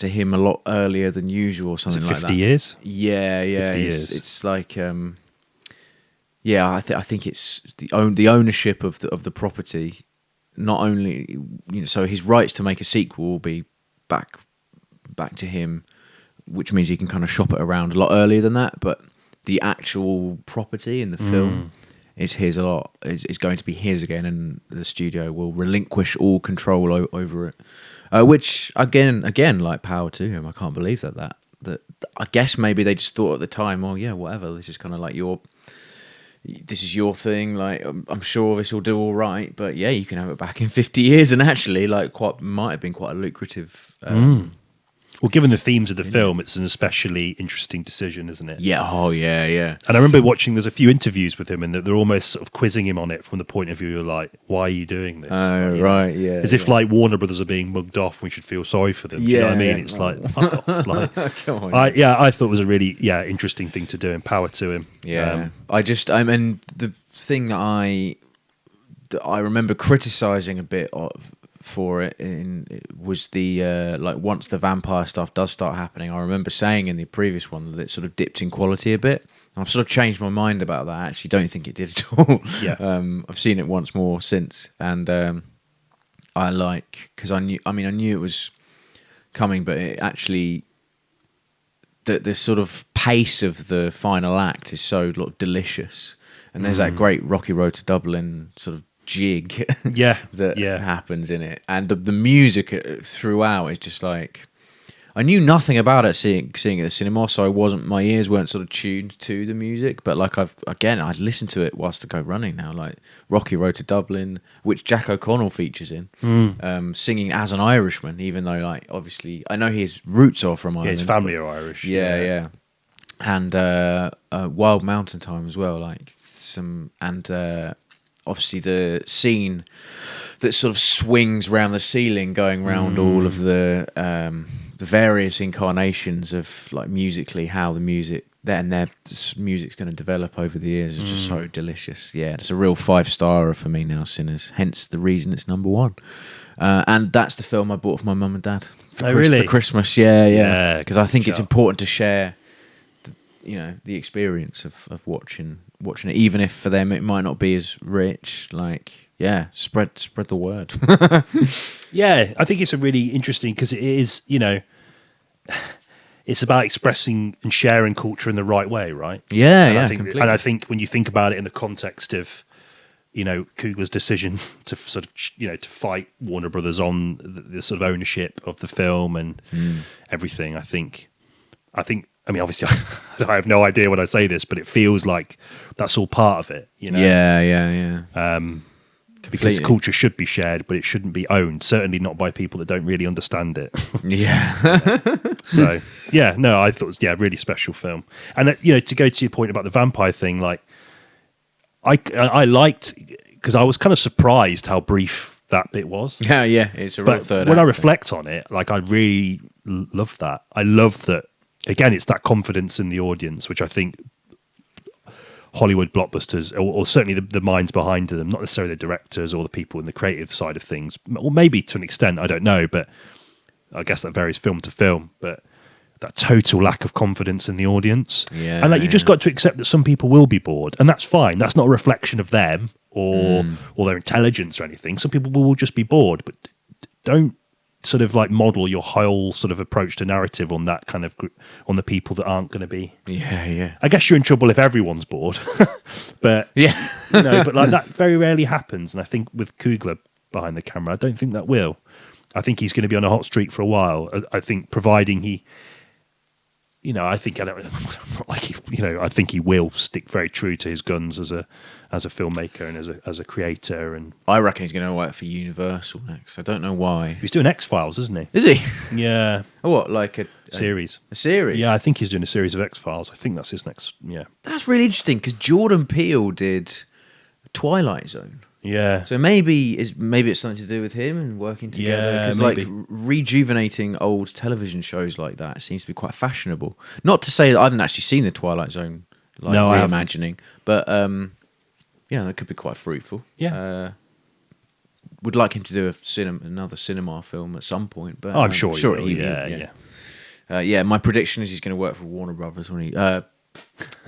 him a lot earlier than usual, or Is something it like 50 that. years? Yeah. 50 It's, years. it's like I think it's the ownership of the property. Not only, so his rights to make a sequel will be back to him, which means he can kind of shop it around a lot earlier than that. But the actual property in the film is his a lot. Is going to be his again, and the studio will relinquish all control over it. Which again, like power to him. I can't believe that I guess maybe they just thought at the time, oh yeah, whatever. This is kind of like this is your thing. Like I'm sure this will do all right, but yeah, you can have it back in 50 years, and actually, like, might have been quite a lucrative. Well, given the themes of the film, it's an especially interesting decision, isn't it? Yeah. Oh yeah. And I remember watching, there's a few interviews with him, and they're almost sort of quizzing him on it from the point of view of like, why are you doing this? Oh, Like, right, yeah. As if like Warner Brothers are being mugged off, we should feel sorry for them. Do you know what I mean? It's like, fuck off. Like, Come on. I thought it was a really interesting thing to do, and power to him. Yeah. And the thing that I remember criticizing a bit for it was the like, once the vampire stuff does start happening, I remember saying in the previous one that it sort of dipped in quality a bit. I've sort of changed my mind about that. I actually don't think it did at all. Yeah. I've seen it once more since, and because I knew it was coming, but it actually, the sort of pace of the final act is so delicious, and there's that great Rocky Road to Dublin sort of jig that happens in it, and the music throughout is just like, I knew nothing about it seeing it at the cinema, so my ears weren't sort of tuned to the music, but like I'd listened to it whilst I go running now, like Rocky Road to Dublin, which Jack O'Connell features in, singing as an Irishman, even though, like, obviously I know his roots are from Ireland. His family are Irish. Yeah. And Wild Mountain Time as well, like obviously the scene that sort of swings around the ceiling, going around all of the various incarnations of, like, musically how the music's going to develop over the years is just so delicious. Yeah, it's a real 5-starer for me now, Sinners. Hence the reason it's number 1. And that's the film I bought for my mum and dad for Christmas. Yeah. Because I think it's important to share the experience of watching it, even if for them it might not be as rich. Like, spread the word. Yeah, I think it's a really interesting, because it is, it's about expressing and sharing culture in the right way, right? Yeah, and I think when you think about it in the context of, Coogler's decision to sort of, to fight Warner Brothers on the sort of ownership of the film and everything, I mean, obviously, I have no idea when I say this, but it feels like that's all part of it, Yeah. Because culture should be shared, but it shouldn't be owned. Certainly not by people that don't really understand it. Yeah. So, I thought it was, a really special film. And, to go to your point about the vampire thing, like, I liked, because I was kind of surprised how brief that bit was. Yeah, it's a real third when I act reflect on it, like, I really love that. I love that. Again, it's that confidence in the audience, which I think Hollywood blockbusters, or certainly the minds behind them, not necessarily the directors or the people in the creative side of things, or maybe to an extent, I don't know, but I guess that varies film to film, but that total lack of confidence in the audience. Yeah, and like, you just got to accept that some people will be bored, and that's fine. That's not a reflection of them or their intelligence or anything. Some people will just be bored, but don't sort of like model your whole sort of approach to narrative on that kind of on the people that aren't going to be. Yeah. I guess you're in trouble if everyone's bored, but but like, that very rarely happens. And I think with Coogler behind the camera, I don't think that will. I think he's going to be on a hot streak for a while. I think, providing he, I think I think he will stick very true to his guns as a filmmaker and as a creator. And I reckon he's going to work for Universal next. I don't know why. He's doing X-Files, isn't he? Is he? Yeah. Oh, what, like a series? A series? Yeah, I think he's doing a series of X-Files. I think that's his next. Yeah. That's really interesting, because Jordan Peele did Twilight Zone. Yeah. So maybe it's something to do with him and working together. Yeah, Because maybe. rejuvenating old television shows like that seems to be quite fashionable. Not to say that I haven't actually seen the Twilight Zone, like No, I haven't. reimagining, but yeah, that could be quite fruitful. Yeah. Would like him to do another cinema film at some point, but I'm sure he will. he Yeah. yeah. My prediction is he's going to work for Warner Brothers when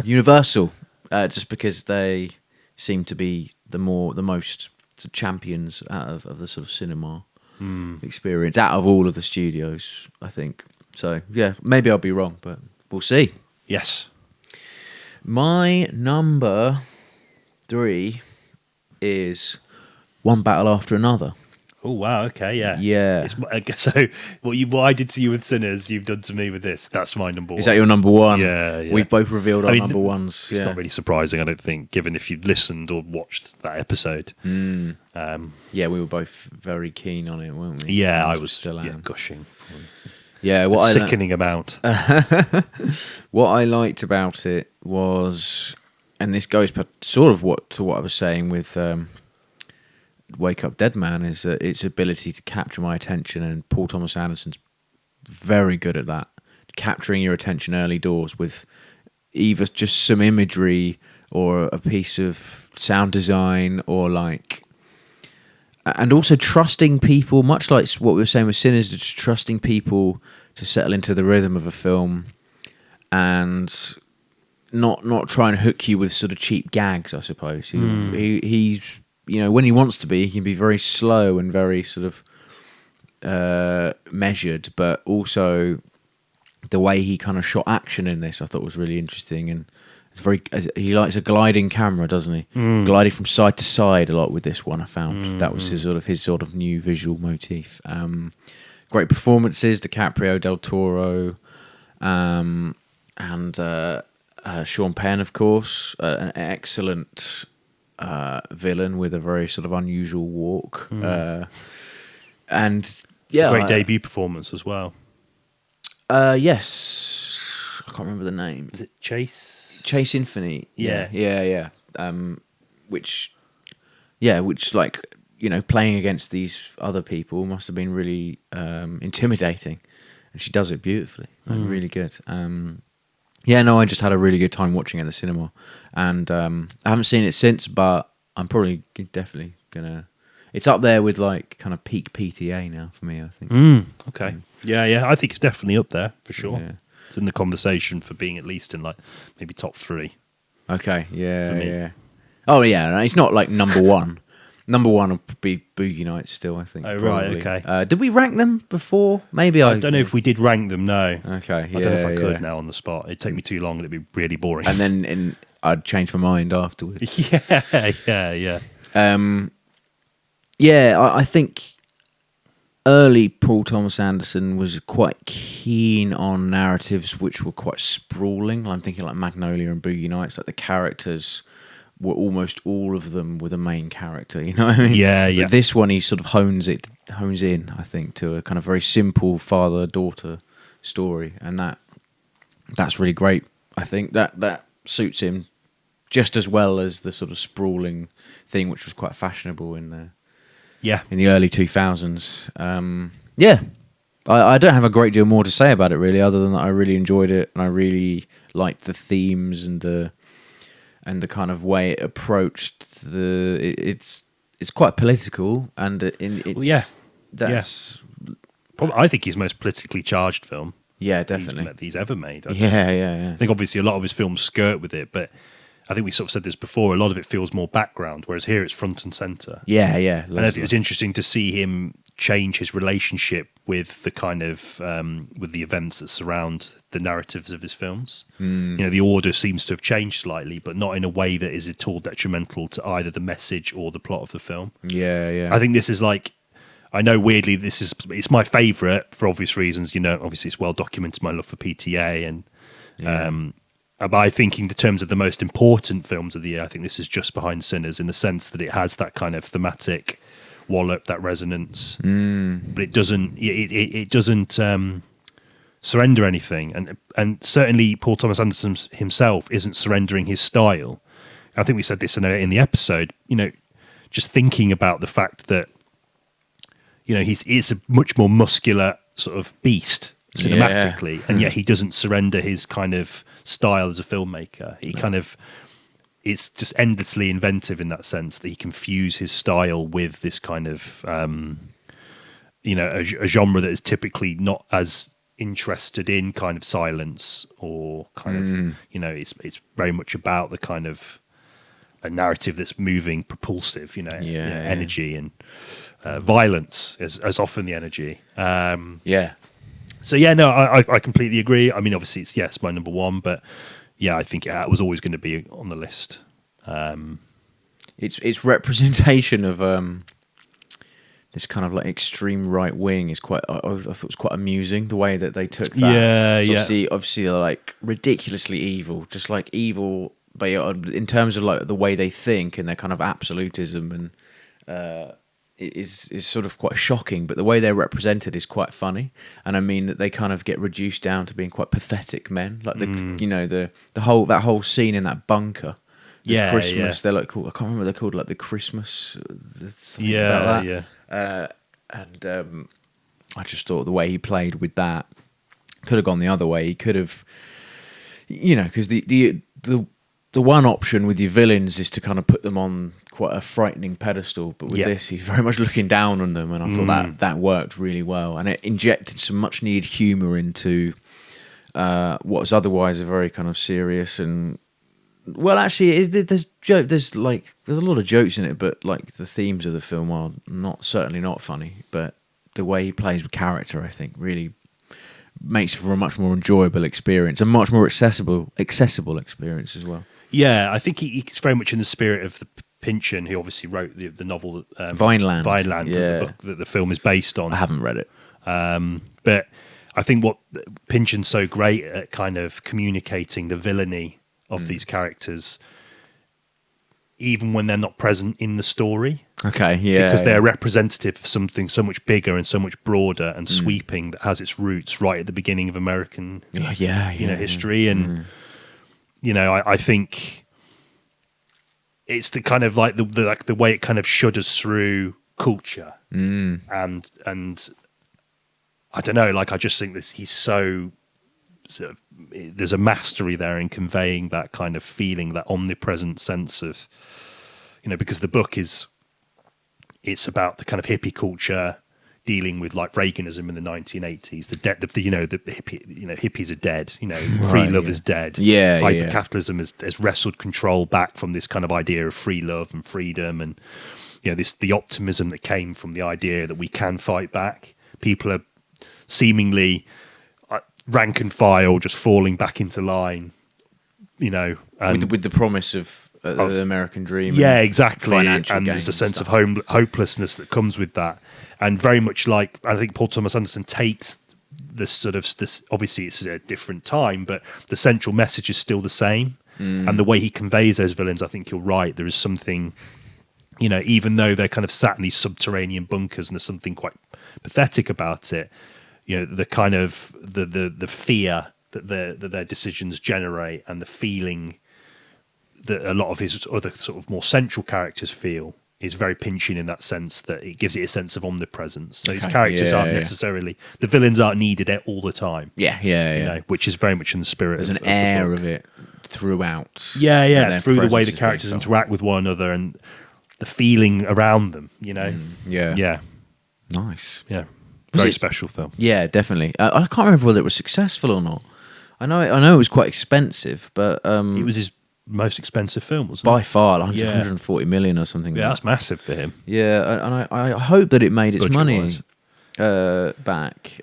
Universal, just because they seem to be the most sort of champions out of the sort of cinema experience out of all of the studios, I think. So yeah, maybe I'll be wrong, but we'll see. Yes. My number 3 is One Battle After Another. Oh wow. Okay. Yeah. Yeah. So what I did to you with Sinners, you've done to me with this. That's my number one. Is that your number 1? Yeah. We've both revealed our I mean, number ones. It's not really surprising, I don't think, given if you'd listened or watched that episode. Yeah, we were both very keen on it, weren't we? Yeah, And I we was still am. gushing. Yeah, Sickening amount. What I liked about it was, and this goes sort of to what I was saying with Wake Up Dead Man, is its ability to capture my attention, and Paul Thomas Anderson's very good at that, capturing your attention early doors with either just some imagery or a piece of sound design, or and also trusting people, much like what we were saying with Sinners, just trusting people to settle into the rhythm of a film and not try and hook you with sort of cheap gags, I suppose. He's, when he wants to be, he can be very slow and very sort of measured, but also the way he kind of shot action in this, I thought was really interesting. And he likes a gliding camera, doesn't he? Gliding from side to side a lot with this one, I found. That was his sort of new visual motif. Great performances, DiCaprio, Del Toro, and Sean Penn, of course, an excellent villain with a very sort of unusual walk. And yeah, Great debut performance as well. Yes, I can't remember the name. Is it Chase? Chase Infinite. Yeah. Which like, playing against these other people must have been really intimidating, and she does it beautifully. Really good. I just had a really good time watching it in the cinema, and I haven't seen it since, but I'm probably definitely gonna. It's up there with like kind of peak PTA now for me, I think. Okay. Yeah. I think it's definitely up there for sure. Yeah. It's in the conversation for being at least in like maybe top 3. Okay. Yeah. For me. Yeah. Oh yeah. It's not like number 1. Number 1 would be Boogie Nights still, I think. Oh, probably. right, okay. Did we rank them before? Maybe I don't know if we did rank them, no. Okay, I don't know if I could now on the spot. It'd take me too long and it'd be really boring. And then I'd change my mind afterwards. Yeah. I think early Paul Thomas Anderson was quite keen on narratives which were quite sprawling. I'm thinking like Magnolia and Boogie Nights, like the characters were almost all of them were the main character, you know what I mean? Yeah. But this one, he sort of hones in, I think, to a kind of very simple father-daughter story, and that's really great. I think that suits him just as well as the sort of sprawling thing, which was quite fashionable in the early 2000s. I don't have a great deal more to say about it, really, other than that I really enjoyed it, and I really liked the themes and the kind of way it approached it's quite political, and Probably, I think his most politically charged film. Yeah, definitely. He's ever made. Yeah. I think obviously a lot of his films skirt with it, but I think we sort of said this before. A lot of it feels more background, whereas here it's front and center. Yeah. And I think it's interesting to see him change his relationship with the kind of with the events that surround the narratives of his films. The order seems to have changed slightly, but not in a way that is at all detrimental to either the message or the plot of the film. Yeah. I think this is like, I know weirdly it's my favourite for obvious reasons. Obviously it's well documented my love for PTA, and but I think in terms of the most important films of the year, I think this is just behind Sinners in the sense that it has that kind of thematic wallop, that resonance, but it doesn't. It doesn't surrender anything, and certainly Paul Thomas Anderson himself isn't surrendering his style. I think we said this in the episode. just thinking about the fact that, you know, it's a much more muscular sort of beast cinematically, and yet he doesn't surrender his kind of style as a filmmaker. He kind of, it's just endlessly inventive in that sense that he can fuse his style with this kind of, you know, a genre that is typically not as interested in kind of silence or kind of, you know, it's very much about the kind of a narrative that's moving, propulsive, you know, energy and violence is often the energy. So yeah, no, I completely agree. I mean, obviously it's my number one, but yeah, I think it was always going to be on the list. Its representation of this kind of like extreme right wing is quite. I thought it was quite amusing the way that they took that. Obviously, they're like ridiculously evil, just like evil, but in terms of like the way they think and their kind of absolutism, and is sort of quite shocking. But the way they're represented is quite funny, and I mean that they kind of get reduced down to being quite pathetic men, like you know the whole scene in that bunker. Christmas, they're like called. I can't remember what they're called, like the Christmas. About that. And I just thought the way he played with that could have gone the other way. He could have, you know, because the one option with your villains is to kind of put them on quite a frightening pedestal, but with this, he's very much looking down on them, and I thought that worked really well, and it injected some much needed humour into what was otherwise a very kind of serious and. Well, actually, there's a lot of jokes in it, but like the themes of the film are certainly not funny. But the way he plays with character, I think, really makes for a much more enjoyable experience, a much more accessible experience as well. Yeah, I think he's very much in the spirit of the Pynchon, who obviously wrote the novel Vineland, the book that the film is based on. I haven't read it, but I think what Pynchon's so great at kind of communicating the villainy of these characters, even when they're not present in the story. Okay, yeah. Because they're representative of something so much bigger and so much broader and sweeping that has its roots right at the beginning of American history. And, you know, I think it's the kind of like the way it kind of shudders through culture. And I don't know, like I just think he's so... Sort of, there's a mastery there in conveying that kind of feeling, that omnipresent sense of, you know, because the book it's about the kind of hippie culture dealing with like Reaganism in the 1980s, the hippie, you know, hippies are dead, you know, free love is dead, hyper-capitalism has wrestled control back from this kind of idea of free love and freedom, and you know, the optimism that came from the idea that we can fight back. People are seemingly rank and file just falling back into line, you know, and with the promise of the American dream. Yeah, exactly. And there's a sense of hopelessness that comes with that, and very much like I think Paul Thomas Anderson takes this obviously it's a different time, but the central message is still the same, and the way he conveys those villains, I think you're right. There is something, you know, even though they're kind of sat in these subterranean bunkers, and there's something quite pathetic about it. You know, the kind of the fear that their decisions generate, and the feeling that a lot of his other sort of more central characters feel is very Pynchon in that sense, that it gives it a sense of omnipresence. So his characters aren't necessarily, the villains aren't needed all the time. You know, which is very much in the spirit. There's of an air the of it throughout. Through the way the characters interact with one another and the feeling around them. You know, nice, Very special film. Yeah, definitely. I can't remember whether it was successful or not. I know it was quite expensive, but it was his most expensive film, wasn't by it? far, 140 million or something. Yeah, that's massive for him. Yeah, and I hope that it made its money back.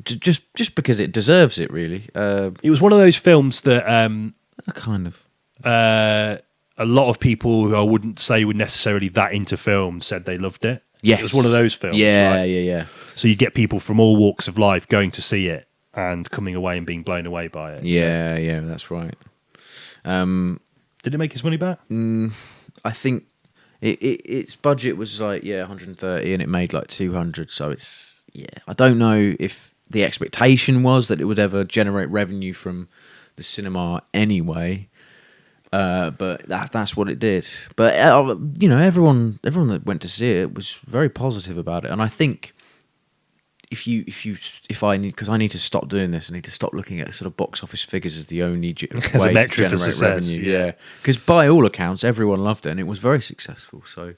Just because it deserves it, really. It was one of those films that kind of a lot of people who I wouldn't say were necessarily that into film said they loved it. Yes, it was one of those films. Yeah. So you get people from all walks of life going to see it and coming away and being blown away by it. Yeah, that's right. Did it make its money back? I think its budget was like 130 and it made like 200. So it's I don't know if the expectation was that it would ever generate revenue from the cinema anyway. But that's what it did. But everyone that went to see it was very positive about it, and I think if I need, because I need to stop doing this, I need to stop looking at sort of box office figures as the only As a way metric to for generate success, revenue. yeah. Because by all accounts, everyone loved it, and it was very successful. So,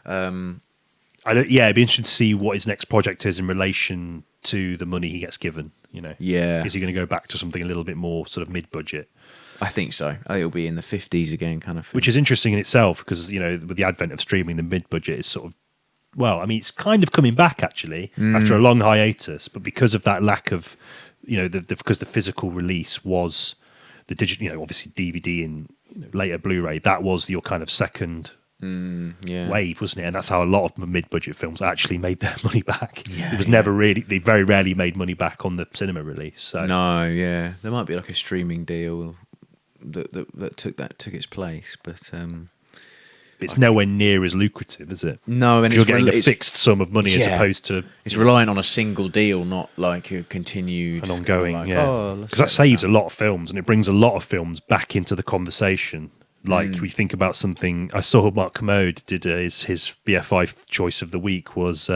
it'd be interesting to see what his next project is in relation to the money he gets given. Yeah. Is he going to go back to something a little bit more sort of mid-budget? I think so. I think it'll be in the 50s again, kind of thing. Which is interesting in itself because, with the advent of streaming, the mid-budget is sort of, it's kind of coming back actually after a long hiatus, but because of that lack of, because the physical release was the digital, obviously DVD and later Blu-ray, that was your kind of second wave, wasn't it? And that's how a lot of mid-budget films actually made their money back. It was never really, they very rarely made money back on the cinema release. So. No, yeah. There might be like a streaming deal that took its place, but it's nowhere near as lucrative, is it? No, and you're getting a fixed sum of money as opposed to it's reliant on a single deal, not like a continued and ongoing. Because because that saves a lot of films and it brings a lot of films back into the conversation. Like we think about something. I saw Mark Commode did his BFI choice of the week was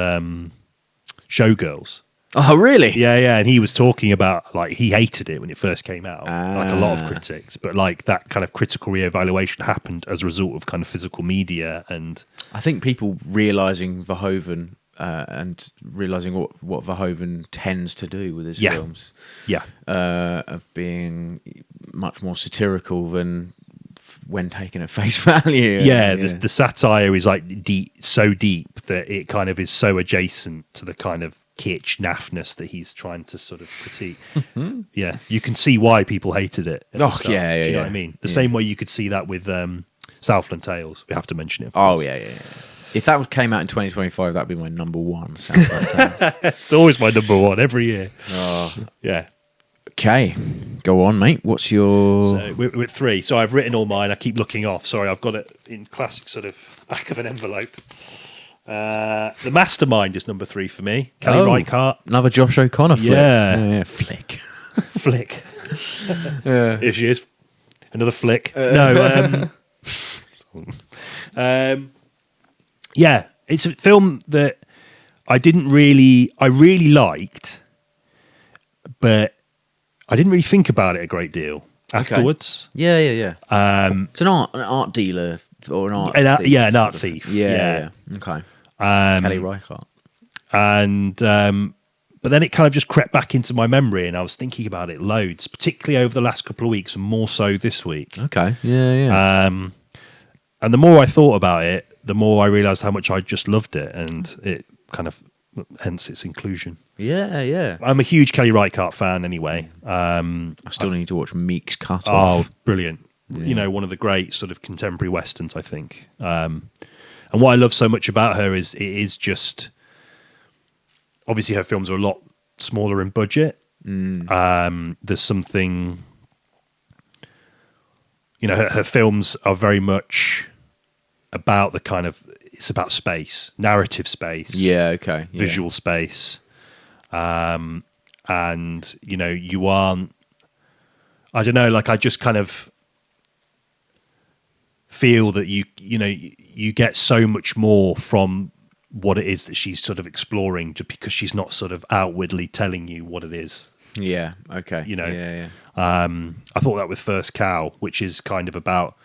Showgirls. Oh, really? Yeah, and he was talking about like he hated it when it first came out, like a lot of critics. But like that kind of critical reevaluation happened as a result of kind of physical media, and I think people realizing Verhoeven and realizing what Verhoeven tends to do with his films, of being much more satirical than when taken at face value. The satire is like so deep that it kind of is so adjacent to the kind of kitsch naffness that he's trying to sort of critique. Yeah, you can see why people hated it. Do you know what I mean? The same way you could see that with Southland Tales. We have to mention it. Yeah. If that came out in 2025, that'd be my number one. Southland Tales. It's always my number one every year. Yeah. Okay, go on, mate. What's your... So we're 3. So I've written all mine. I keep looking off. Sorry, I've got it in classic sort of back of an envelope. The Mastermind is number 3 for me. Kelly Reichardt. Another Josh O'Connor flick. Yeah. Flick. Flick. Here she is. Another flick. It's a film that I really liked, but I didn't really think about it a great deal afterwards. Yeah. It's an art dealer or an art thief. Yeah, an art thief. Yeah. Okay. Kelly Reichardt. And but then it kind of just crept back into my memory, and I was thinking about it loads, particularly over the last couple of weeks, and more so this week. Okay. Yeah. And the more I thought about it, the more I realised how much I just loved it, and it kind of hence its inclusion. Yeah. I'm a huge Kelly Reichardt fan anyway. I still need to watch Meek's Cut Off. Oh, brilliant. Yeah. One of the great sort of contemporary westerns, I think. And what I love so much about her is it is just... Obviously, her films are a lot smaller in budget. There's something... her films are very much about the kind of... It's about space, narrative space. Yeah, okay. Yeah. Visual space. And, you aren't... I don't know, like I just kind of feel that you get so much more from what it is that she's sort of exploring, just because she's not sort of outwardly telling you what it is. Yeah, okay. Yeah. I thought that with First Cow, which is kind of about,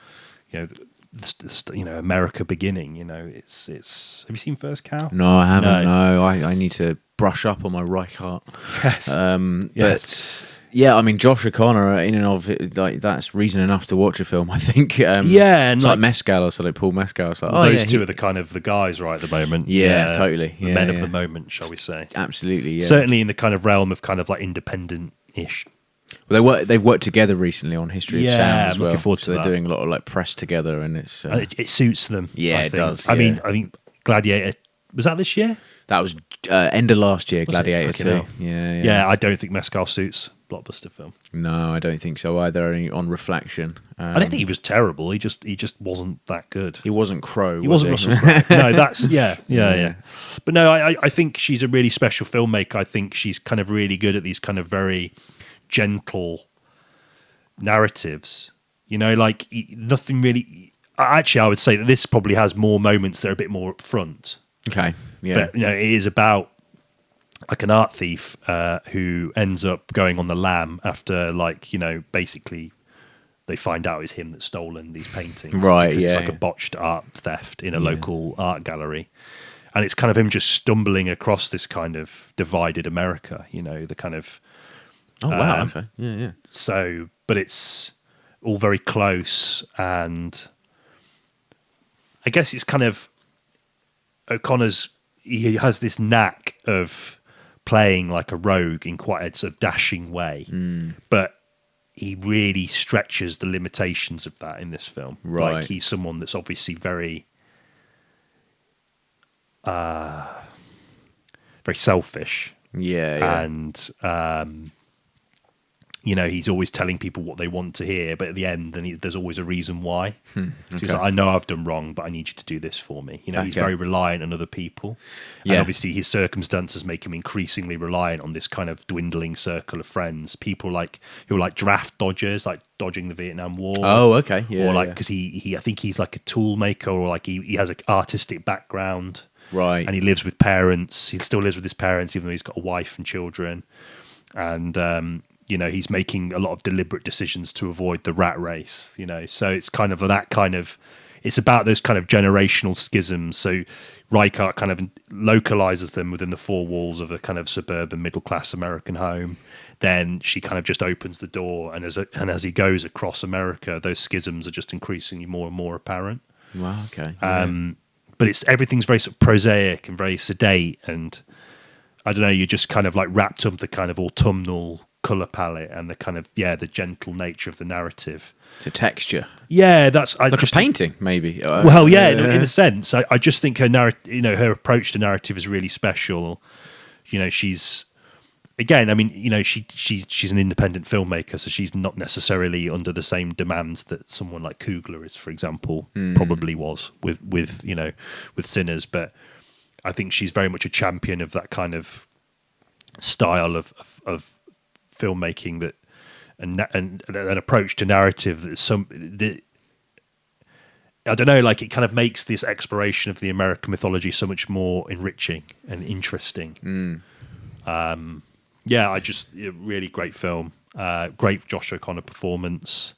America beginning. It's. Have you seen First Cow? No, I haven't. No, I need to brush up on my Reichardt. Yes. But yeah, I mean, Josh O'Connor, in and of it, like that's reason enough to watch a film. I think. And it's like Mescal or something. Paul Mescal. It's like, those two are the kind of the guys right at the moment. Yeah, totally. The men of the moment, shall we say? Absolutely. Yeah. Certainly in the kind of realm of kind of like independent-ish. Well, they've worked together recently on History of Sound as well. Looking forward to they're doing a lot of like press together, and it's it suits them. Yeah, I think. it does. I mean, Gladiator, was that this year? That was end of last year. Gladiator 2. Yeah. I don't think Mescal suits blockbuster film. No, I don't think so either. On reflection, I don't think he was terrible. He just wasn't that good. He wasn't Crowe. He wasn't Russell Crowe. No, that's yeah. But no, I think she's a really special filmmaker. I think she's kind of really good at these kind of very gentle narratives You know, like nothing really. Actually, I would say that this probably has more moments that are a bit more upfront. Okay. Yeah. But you know, it is about like an art thief who ends up going on the lam after, like, you know, basically they find out it's him that's stolen these paintings, Right, Because it's yeah, like a yeah. botched art theft in a local art gallery, and it's kind of him just stumbling across this kind of divided America. You know, the kind of Oh wow. Okay. Yeah. Yeah. so, but it's all very close, and I guess it's kind of O'Connor's. He has this knack of playing like a rogue in quite a sort of dashing way, but he really stretches the limitations of that in this film. Right. Like, he's someone that's obviously very, very selfish, Yeah. Yeah. and you know, he's always telling people what they want to hear, but at the end, there's always a reason why. So he's like, I know I've done wrong, but I need you to do this for me. You know, he's very reliant on other people. Yeah. And obviously his circumstances make him increasingly reliant on this kind of dwindling circle of friends. People like who are like draft dodgers, like dodging the Vietnam War. Oh, okay. Yeah. Or like, yeah. because he I think he's like a tool maker, or like he has an artistic background. Right. And he lives with parents. He still lives with his parents, even though he's got a wife and children. And, you know, he's making a lot of deliberate decisions to avoid the rat race, you know. So it's kind of that kind of, it's about those kind of generational schisms. So Reichardt kind of localizes them within the four walls of a kind of suburban middle-class American home. Then she kind of just opens the door, and as he goes across America, those schisms are just increasingly more and more apparent. Wow. Okay. But everything's very sort of prosaic and very sedate, and I don't know, you're just kind of like wrapped up the kind of autumnal color palette and the kind of the gentle nature of the narrative. It's a texture. Yeah, that's Like a painting, maybe. Well, yeah, in a sense. I just think her her approach to narrative is really special. You know, she's again, I mean, you know, she's an independent filmmaker, so she's not necessarily under the same demands that someone like Coogler is, for example, probably was with you know, with Sinners. But I think she's very much a champion of that kind of style of filmmaking, that and an approach to narrative that I don't know, like, it kind of makes this exploration of the American mythology so much more enriching and interesting. Really great film. Great Josh O'Connor performance.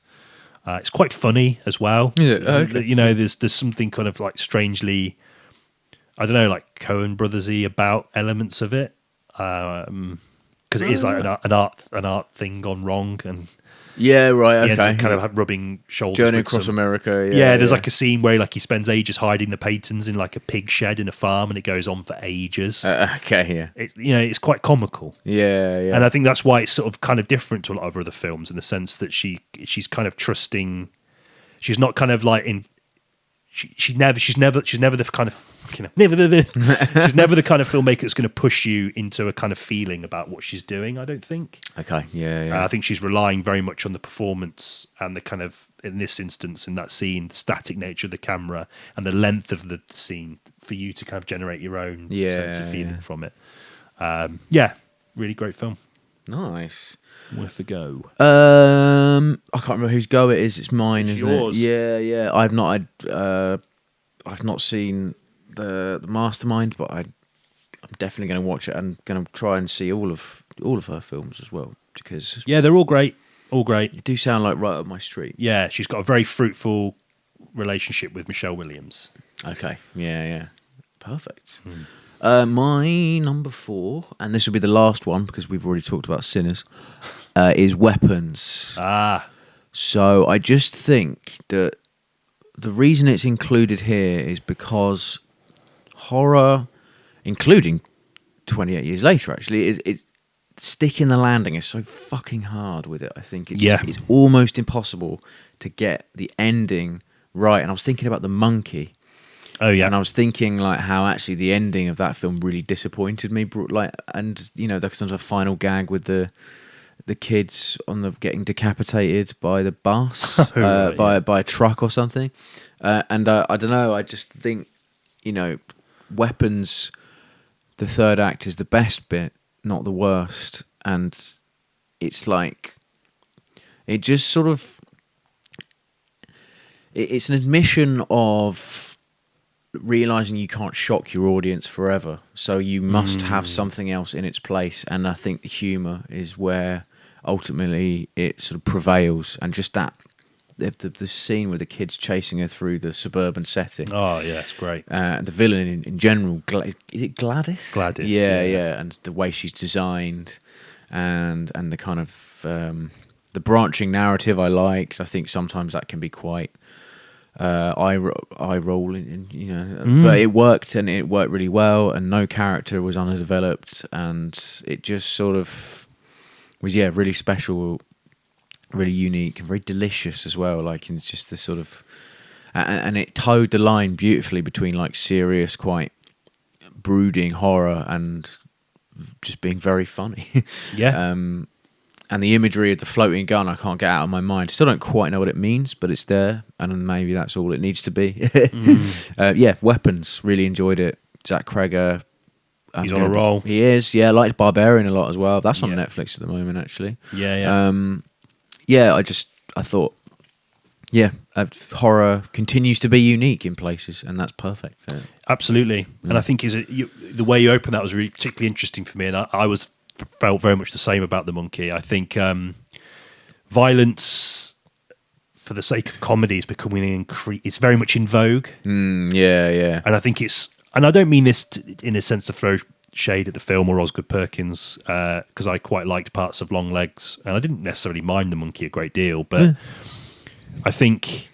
It's quite funny as well. Yeah, okay. You know, there's something kind of like strangely, I don't know, like Coen Brothers-y about elements of it. Because it is like an art thing gone wrong, and Yeah, right. he ends Okay. up kind of rubbing shoulders. Journey with across some- America. Yeah, there's like a scene where like he spends ages hiding the patents in like a pig shed in a farm, and it goes on for ages. okay. Yeah. It's, you know, it's quite comical, Yeah. Yeah. and I think that's why it's sort of kind of different to a lot of other films in the sense that she's kind of trusting. She's not kind of like in. She's never the kind of she's never the kind of filmmaker that's going to push you into a kind of feeling about what she's doing. I don't think. Okay. Yeah. I think she's relying very much on the performance and the kind of, in this instance, in that scene, the static nature of the camera and the length of the scene for you to kind of generate your own sense of feeling from it. Really great film. Nice. Worth a go. I can't remember whose go it is. It's mine, It's isn't yours. it? Yeah. I've not seen the Mastermind, but I'm definitely going to watch it and going to try and see all of her films as well, because Yeah, they're all great. All great. they do sound like right up my street. Yeah, she's got a very fruitful relationship with Michelle Williams. Okay. Yeah. Perfect. My number 4, and this will be the last one because we've already talked about Sinners, is Weapons. So I just think that the reason it's included here is because horror, including 28 years later, actually, is sticking the landing is so fucking hard with it. I think it's almost impossible to get the ending right. And I was thinking about The Monkey. Oh yeah, And I was thinking like how actually the ending of that film really disappointed me. Like, and you know, there's some sort of final gag with the kids on the getting decapitated by the bus, by a truck or something. And I don't know. I just think, you know, Weapons, the third act is the best bit, not the worst. And it's like, it just sort of, it's an admission of realizing you can't shock your audience forever, so you must have something else in its place. And I think the humor is where ultimately it sort of prevails, and just that the scene with the kids chasing her through the suburban setting. Oh yeah, it's great. The villain in general, is it Gladys? Gladys, yeah, and the way she's designed, and the kind of the branching narrative I liked. I think sometimes that can be quite eye rolling, but it worked, and it worked really well, and no character was underdeveloped, and it just sort of was really special, really unique, and very delicious as well. Like, in just the sort of, and it towed the line beautifully between like serious, quite brooding horror and just being very funny. Yeah. And the imagery of the floating gun, I can't get out of my mind. Still don't quite know what it means, but it's there, and maybe that's all it needs to be. Weapons, really enjoyed it. Zach Cregger. He's on a roll. He is, I liked Barbarian a lot as well. That's on Netflix at the moment, actually. I thought, horror continues to be unique in places, and that's perfect. So. Absolutely. And I think the way you opened that was really particularly interesting for me, and I felt very much the same about The Monkey. I think violence, for the sake of comedy, is becoming it's very much in vogue. And I think and I don't mean this in a sense to throw shade at the film or Osgood Perkins, because I quite liked parts of Long Legs, and I didn't necessarily mind The Monkey a great deal, but I think,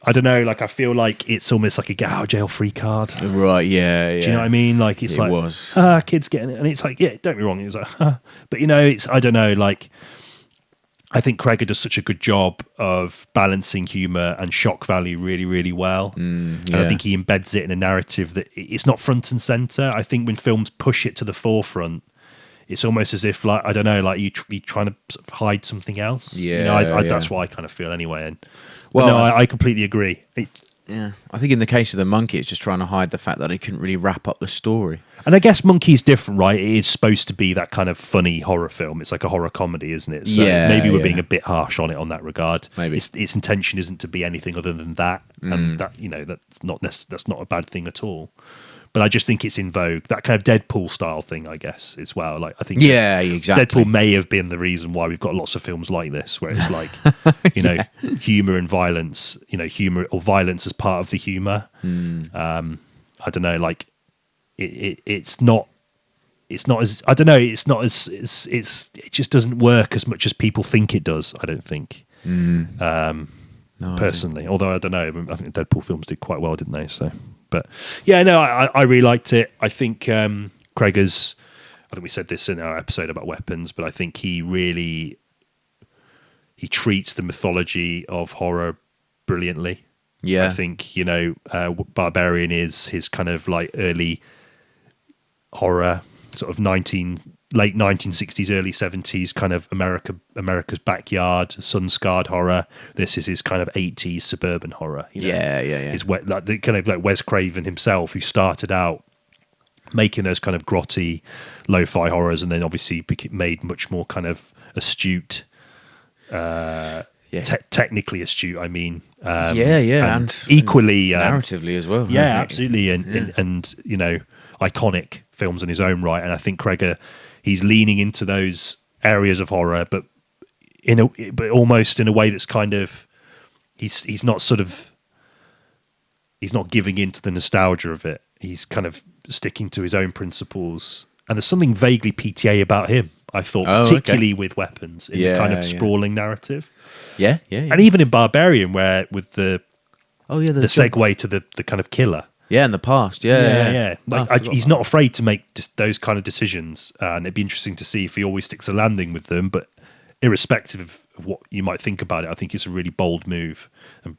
I don't know, like, I feel like it's almost like a get out of jail free card. Right, yeah. Do you know what I mean? Like, it's like, kids getting it. And it's like, don't get me wrong, it was like, but it's, I don't know, like, I think Cregger does such a good job of balancing humour and shock value really, really well. And I think he embeds it in a narrative that it's not front and centre. I think when films push it to the forefront, it's almost as if, like, I don't know, like you're trying to sort of hide something else. That's what I kind of feel anyway. And I completely agree. I think in the case of The Monkey, it's just trying to hide the fact that he couldn't really wrap up the story. And I guess Monkey's different, right? It is supposed to be that kind of funny horror film. It's like a horror comedy, isn't it? So maybe we're being a bit harsh on it on that regard. Maybe its intention isn't to be anything other than that, and that that's not a bad thing at all. But I just think it's in vogue, that kind of Deadpool style thing, I guess, as well. Like, I think exactly. Deadpool may have been the reason why we've got lots of films like this, where it's like, humor and violence, humor or violence as part of the humor. I don't know, like, it's not as, I don't know, it's not as, it just doesn't work as much as people think it does, I don't think. Personally, although I don't know, I think Deadpool films did quite well, didn't they? So, but I really liked it. I think Cregger's, I think we said this in our episode about weapons, but I think he treats the mythology of horror brilliantly. I think Barbarian is his kind of like early horror, sort of late 1960s, early 70s kind of America's backyard, sun-scarred horror. This is his kind of 80s suburban horror. His like the kind of like Wes Craven himself, who started out making those kind of grotty, lo-fi horrors, and then obviously made much more kind of astute, technically astute. I mean, and equally narratively as well. Absolutely, and iconic films in his own right. And I think Cregger, he's leaning into those areas of horror, but almost in a way that's kind of, he's not giving in to the nostalgia of it. He's kind of sticking to his own principles. And there's something vaguely PTA about him, I thought, particularly with weapons in the kind of sprawling narrative. Yeah. And even in Barbarian, where with the segue to the kind of killer. Yeah, in the past. Like, he's not afraid to make just those kind of decisions, and it'd be interesting to see if he always sticks a landing with them. But irrespective of what you might think about it, I think it's a really bold move, and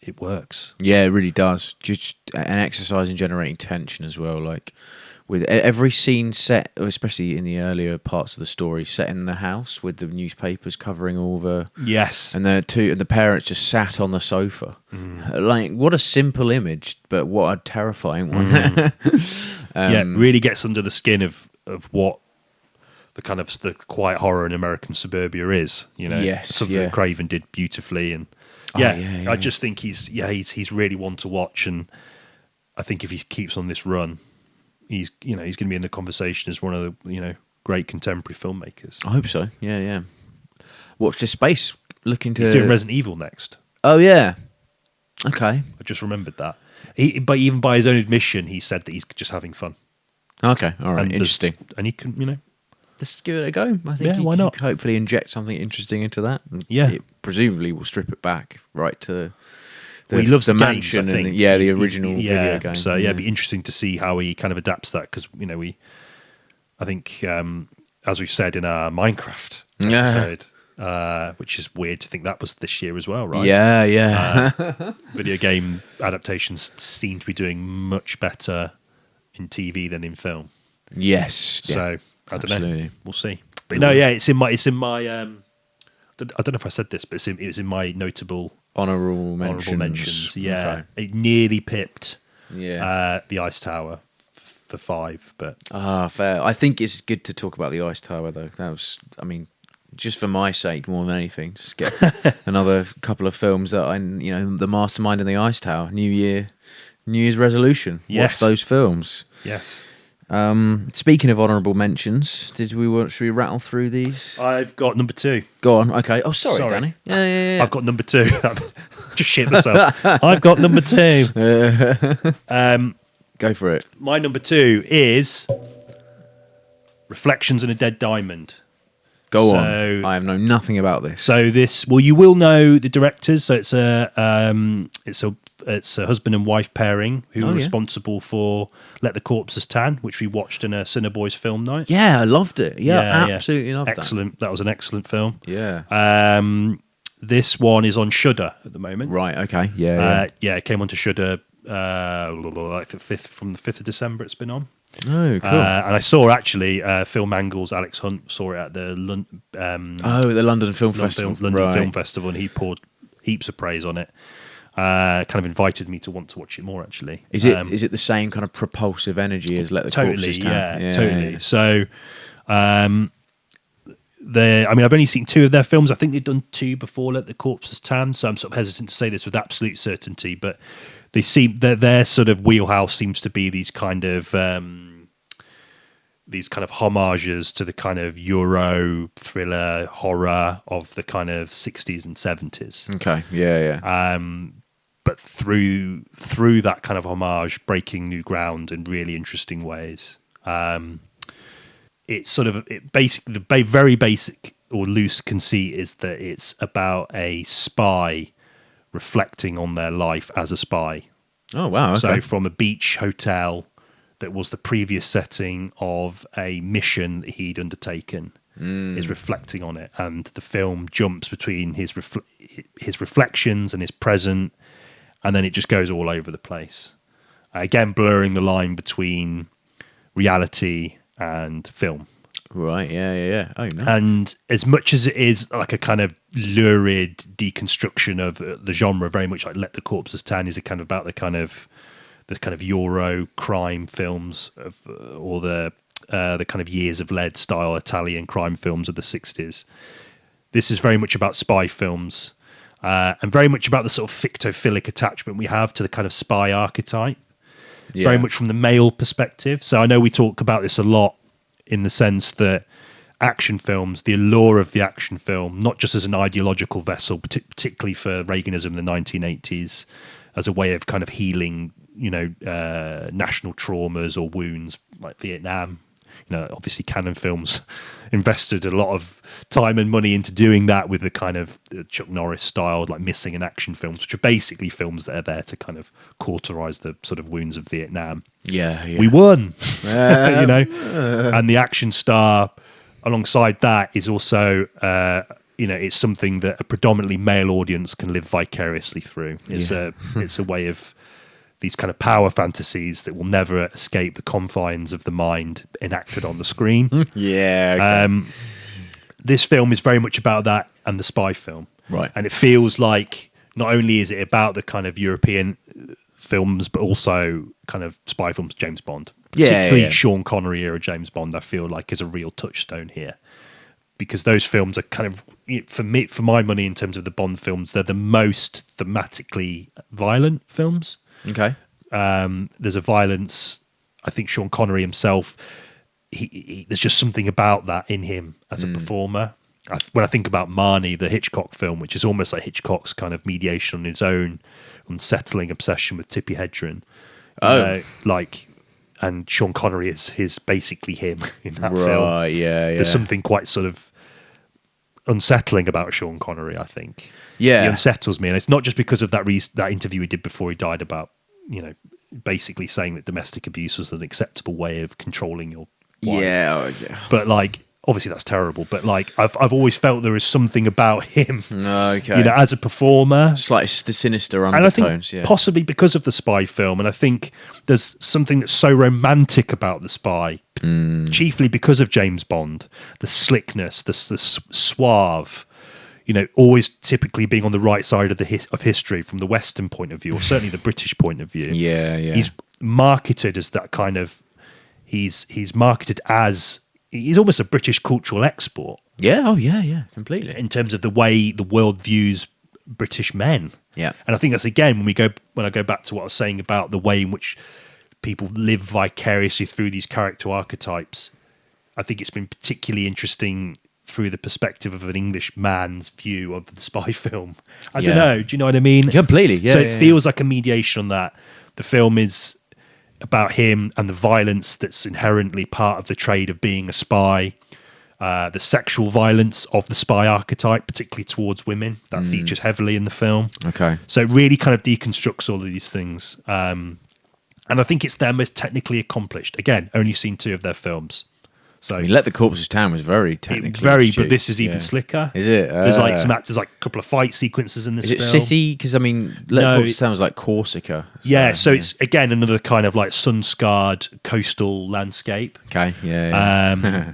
it works. Yeah, it really does. Just an exercise in generating tension as well. Like, with every scene set, especially in the earlier parts of the story, set in the house with the newspapers covering all the and the parents just sat on the sofa. Like, what a simple image, but what a terrifying one. Really gets under the skin of what the kind of the quiet horror in American suburbia is. Yes, something that Craven did beautifully, and I just think he's really one to watch, and I think if he keeps on this run, he's going to be in the conversation as one of the great contemporary filmmakers. I hope so. Yeah. Watch this space. Looking to He's doing Resident Evil next. Oh yeah. Okay. I just remembered that. But even by his own admission, he said that he's just having fun. Okay. All right. And Interesting. And he can, Let's give it a go. I think why not? Can hopefully inject something interesting into that. Yeah. It presumably will strip it back right to he loves the the games, mansion I think. and the original video game. So it'd be interesting to see how he kind of adapts that, because I think as we've said in our Minecraft episode, which is weird to think that was this year as well, right? Yeah. Video game adaptations seem to be doing much better in TV than in film. Yes. So I don't know. Absolutely. We'll see. But no, yeah, it's in my. I don't know if I said this, but it was in my notable honourable mentions. Yeah, it nearly pipped. Yeah. The Ice Tower for 5, but fair. I think it's good to talk about the Ice Tower though. That was, just for my sake more than anything. Just get another couple of films that the Mastermind and the Ice Tower. New Year's resolution. Yes. Watch those films. yes. Speaking of honourable mentions, should we rattle through these? I've got number 2. Go on. Okay. Oh, sorry. Danny. Yeah. I've got number 2. Just shit myself. I've got number 2. Go for it. My number 2 is Reflections in a Dead Diamond. Go on. I have known nothing about this. So you will know the directors. So it's a husband and wife pairing who are responsible for Let the Corpses Tan, which we watched in a Cinebois film night. Yeah, I loved it. Yeah, absolutely loved it. Excellent. That was an excellent film. Yeah. This one is on Shudder at the moment. Right. Okay. Yeah. It came onto Shudder like from the 5th of December. It's been on. Oh, cool. And I saw actually Phil Mangle's Alex Hunt saw it at the the London Film Festival. London Film Festival, and he poured heaps of praise on it. Kind of invited me to want to watch it more. Actually, is it the same kind of propulsive energy as Let the Corpses Tan? Yeah, totally. Yeah. So, I've only seen 2 of their films. I think they've done 2 before Let the Corpses Tan, so I'm sort of hesitant to say this with absolute certainty, but they seem their sort of wheelhouse seems to be these kind of homages to the kind of Euro thriller horror of the kind of 60s and 70s. Okay, yeah. But through that kind of homage, breaking new ground in really interesting ways. It's the very basic or loose conceit is that it's about a spy reflecting on their life as a spy. Oh, wow. Okay. So from a beach hotel that was the previous setting of a mission that he'd undertaken is reflecting on it, and the film jumps between his reflections and his present, and then it just goes all over the place. Again, blurring the line between reality and film. Right, yeah. Oh, no. And as much as it is like a kind of lurid deconstruction of the genre, very much like Let the Corpses Tan is a kind of about the kind of Euro crime films of or the kind of Years of Lead style Italian crime films of the 60s. This is very much about spy films and very much about the sort of fictophilic attachment we have to the kind of spy archetype, very much from the male perspective. So I know we talk about this a lot in the sense that action films, the allure of the action film, not just as an ideological vessel, particularly for Reaganism in the 1980s, as a way of kind of healing, national traumas or wounds like Vietnam. Obviously Cannon Films invested a lot of time and money into doing that with the kind of Chuck Norris style, like missing in action films, which are basically films that are there to kind of cauterize the sort of wounds of Vietnam. Yeah. We won, and the action star alongside that is also, it's something that a predominantly male audience can live vicariously through. It's a way of these kind of power fantasies that will never escape the confines of the mind enacted on the screen. Okay. This film is very much about that and the spy film. Right. And it feels like not only is it about the kind of European films, but also kind of spy films, James Bond. Yeah, Particularly yeah. Sean Connery era James Bond, I feel like is a real touchstone here. Because those films are kind of, for my money, in terms of the Bond films, they're the most thematically violent films. Okay. There's a violence, I think Sean Connery himself, there's just something about that in him as a performer. When I think about Marnie, the Hitchcock film, which is almost like Hitchcock's kind of mediation on his own unsettling obsession with Tippi Hedren. And Sean Connery is basically him in that film. Right, yeah. There's something quite sort of unsettling about Sean Connery, I think. Yeah. He unsettles me. And it's not just because of that interview he did before he died about, basically saying that domestic abuse was an acceptable way of controlling your wife. Yeah. But obviously that's terrible. But I've always felt there is something about him, Okay. as a performer. Slightly sinister And I undertones, think possibly because of the spy film, and I think there's something that's so romantic about the spy, chiefly because of James Bond, the slickness, the suave, always typically being on the right side of of history from the Western point of view, or certainly the British point of view. Yeah. He's marketed as that kind of. He's marketed as. He's almost a British cultural export. Yeah, oh yeah, completely. In terms of the way the world views British men. Yeah. And I think that's, again, when I go back to what I was saying about the way in which people live vicariously through these character archetypes, I think it's been particularly interesting through the perspective of an English man's view of the spy film. I don't know. Do you know what I mean? Completely, yeah. So it feels like a mediation on that. The film is about him and the violence that's inherently part of the trade of being a spy, the sexual violence of the spy archetype, particularly towards women, that features heavily in the film. Okay. So it really kind of deconstructs all of these things. And I think it's their most technically accomplished. Again, only seen 2 of their films. So Let the Corpses Down was very technically astute. but this is even slicker. Is it? There's a couple of fight sequences in this film. Is it city? Because Let the Corpses Down was like Corsica. So it's again another kind of like sun-scarred coastal landscape. Okay, yeah.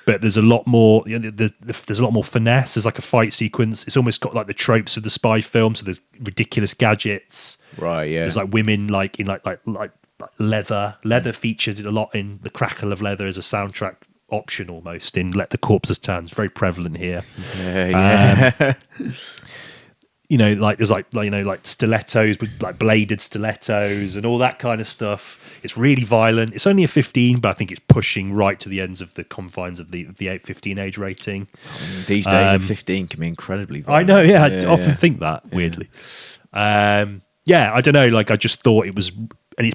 But there's a lot more. There's a lot more finesse. There's like a fight sequence. It's almost got like the tropes of the spy film. So there's ridiculous gadgets. Right. Yeah. There's like women like in like leather. Leather featured a lot in the crackle of leather as a soundtrack option almost in Let the Corpses Down. It's very prevalent here. Yeah. There's like stilettos with like bladed stilettos and all that kind of stuff. It's really violent. It's only a 15, but I think it's pushing right to the ends of the confines of the 15 age rating. These days, a 15 can be incredibly violent. I know, yeah. I often think that, weirdly. I don't know. I just thought it was, and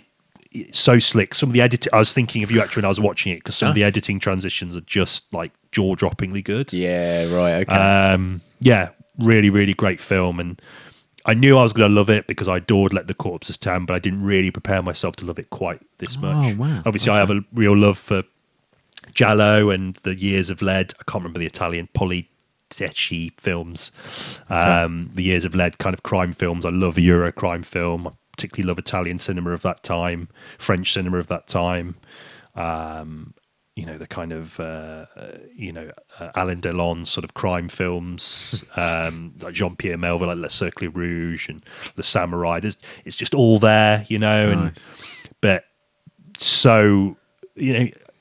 it's so slick. Some of the editing, I was thinking of you actually when I was watching it, because some of the editing transitions are just like jaw-droppingly good. Yeah, right, okay. Really, really great film. And I knew I was going to love it because I adored Let the Corpses Down, but I didn't really prepare myself to love it quite this much. Oh, wow. Obviously, I have a real love for Giallo and the Years of Lead. I can't remember the Italian Polidecchi films. The Years of Lead kind of crime films. I love a Euro crime film. I particularly love Italian cinema of that time, French cinema of that time. The kind of Alain Delon sort of crime films, like Jean-Pierre Melville, like Le Cercle Rouge and Le Samurai. It's just all there, Nice. but so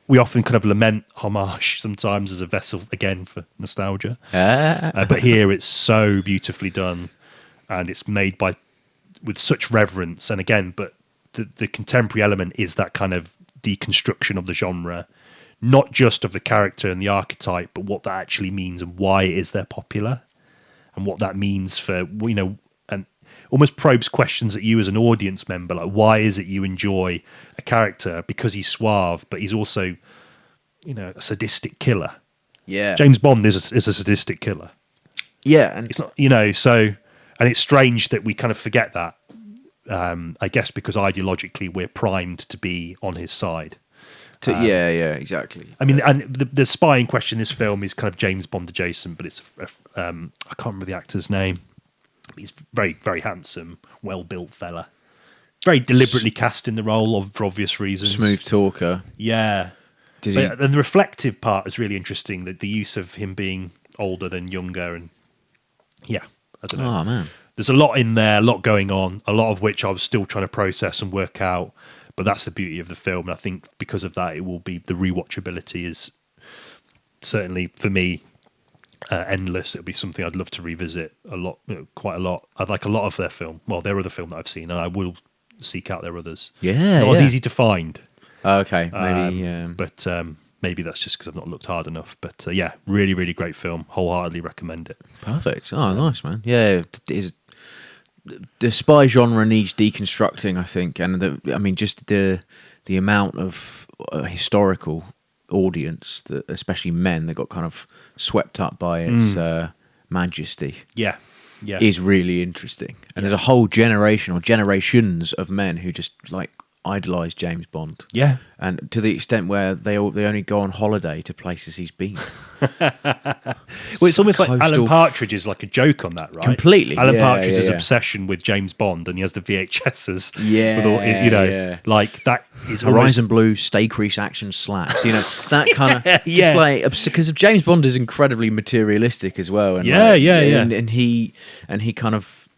we often kind of lament homage sometimes as a vessel again for nostalgia. But here it's so beautifully done, and it's made with such reverence. And again, but the contemporary element is that kind of deconstruction of the genre, not just of the character and the archetype, but what that actually means and why it is they're popular, and what that means for, and almost probes questions at you as an audience member, like why is it you enjoy a character because he's suave, but he's also, a sadistic killer. Yeah. James Bond is a sadistic killer. Yeah, and It's not, so, and it's strange that we kind of forget that, I guess because ideologically we're primed to be on his side. yeah, exactly. I mean, and the spy in question in this film is kind of James Bond adjacent, but it's I can't remember the actor's name. He's very, very handsome, well-built fella. Very deliberately cast in the role for obvious reasons. Smooth talker. Yeah. And the reflective part is really interesting. The use of him being older than younger, and I don't know. Oh man, There's a lot in there, a lot going on, a lot of which I was still trying to process and work out. But that's the beauty of the film, and I think because of that, it will be the rewatchability is certainly for me endless. It'll be something I'd love to revisit a lot, quite a lot. I'd like a lot of their film. Well, their other film that I've seen, and I will seek out their others. Yeah, not as yeah. easy to find. Okay, maybe. But maybe that's just because I've not looked hard enough. But yeah, really, really great film. Wholeheartedly recommend it. Perfect. Oh, nice, man. Yeah, the spy genre needs deconstructing, I think, and just the amount of historical audience, that especially men, that got kind of swept up by its majesty. Yeah. Is really interesting, and there's a whole generation or generations of men who just like idolize James Bond. Yeah, and to the extent where they only go on holiday to places he's been. Well, it's almost like Alan Partridge is like a joke on that, right? Completely. Alan Partridge's obsession with James Bond, and he has the VHSs. With all, like that. Is Horizon Blue, Stay Crease Action Slaps. That kind of just like, because James Bond is incredibly materialistic as well. And and he kind of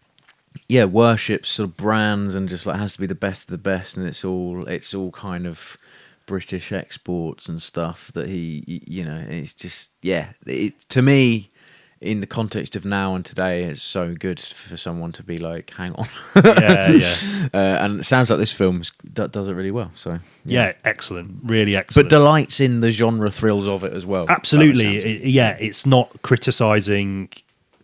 worships sort of brands and just like has to be the best of the best, and it's all kind of British exports and stuff that it's just to me, in the context of now and today, it's so good for someone to be like, hang on. And it sounds like this film does it really well. So excellent, really excellent. But delights in the genre thrills of it as well. Absolutely, it's not criticising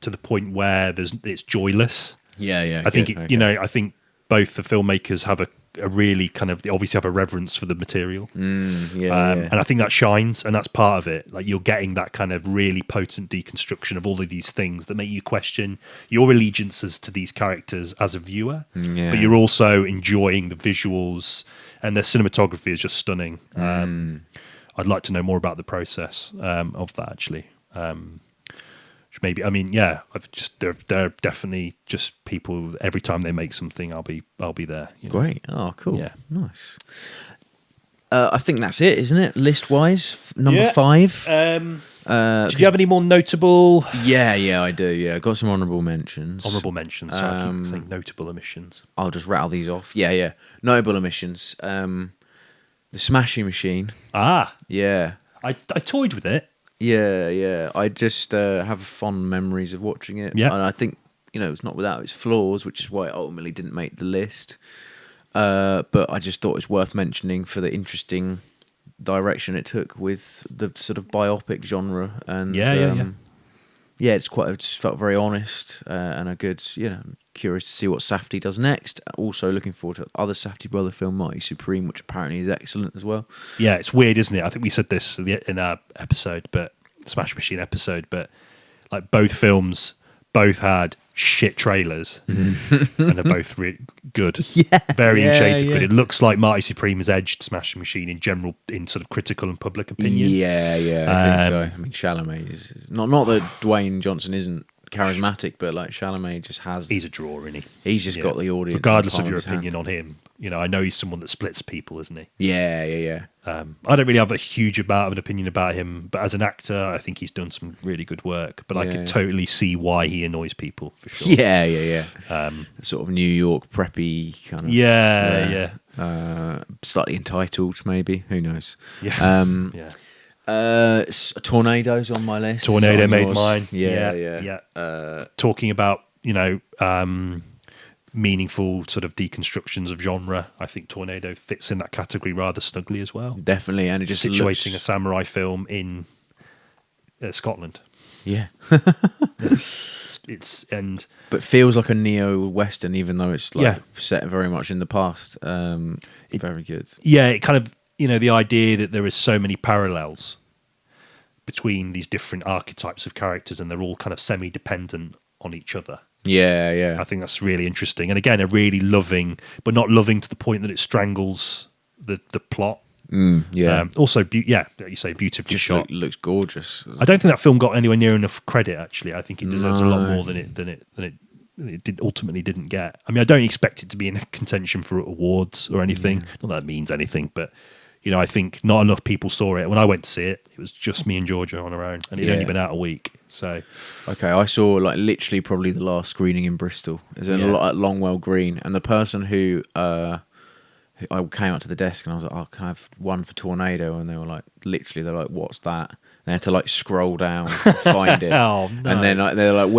to the point where it's joyless. I think I think both the filmmakers have a really kind of obviously have a reverence for the material, and I think that shines, and that's part of it. Like you're getting that kind of really potent deconstruction of all of these things that make you question your allegiances to these characters as a viewer, but you're also enjoying the visuals, and their cinematography is just stunning. I'd like to know more about the process of that actually. Maybe they're definitely just people. Every time they make something, I'll be there. Great. Oh, cool. Yeah, nice. I think that's it, isn't it? List wise, number 5. Did you have any more notable? Yeah, I do. Yeah, I got some honourable mentions. Honourable mentions. So I keep saying notable omissions. I'll just rattle these off. Yeah. Notable omissions. The Smashing Machine. Yeah. I toyed with it. Yeah. I just have fond memories of watching it. Yeah. And I think, it's not without its flaws, which is why it ultimately didn't make the list. But I just thought it's worth mentioning for the interesting direction it took with the sort of biopic genre. And it just felt very honest and a good, curious to see what Safdie does next. Also looking forward to other Safdie brother film, Mighty Supreme, which apparently is excellent as well. Yeah, it's weird, isn't it? I think we said this in our episode, but Smash Machine episode, but like both films both had shit trailers and they're both really good. Varying shades of good. It looks like Mighty Supreme has edged Smashing Machine in general, in sort of critical and public opinion. I think so. I mean, Chalamet is not that Dwayne Johnson isn't charismatic, but like Chalamet just has. He's a draw, isn't he? He's just got the audience. Regardless of your opinion on him, I know he's someone that splits people, isn't he? Yeah. I don't really have a huge amount of an opinion about him, but as an actor, I think he's done some really good work. But I could totally see why he annoys people for sure. Yeah. Sort of New York preppy kind of. Slightly entitled, maybe. Who knows? Tornado's on my list. Tornado made mine. Yeah. Talking about meaningful sort of deconstructions of genre, I think Tornado fits in that category rather snugly as well. Definitely, and it just situating a samurai film in Scotland. Yeah. But feels like a neo-western, even though it's set very much in the past. Very good. Yeah, it kind of the idea that there is so many parallels between these different archetypes of characters, and they're all kind of semi-dependent on each other. Yeah. I think that's really interesting. And again, a really loving, but not loving to the point that it strangles the plot. Also, like you say, beautifully shot. Looks gorgeous. I don't think that film got anywhere near enough credit. Actually, I think it deserves a lot more than it ultimately didn't get. I mean, I don't expect it to be in contention for awards or anything. Not that it means anything, but I think not enough people saw it. When I went to see it, it was just me and Georgia on our own, and it'd only been out a week. So, okay, I saw like literally probably the last screening in Bristol. It was at Longwell Green, and the person who I came up to the desk and I was like, "Oh, can I have one for Tornado?" And they were like, literally, they're like, "What's that?" And they had to like scroll down to find it. Oh, no. And then like, they're like,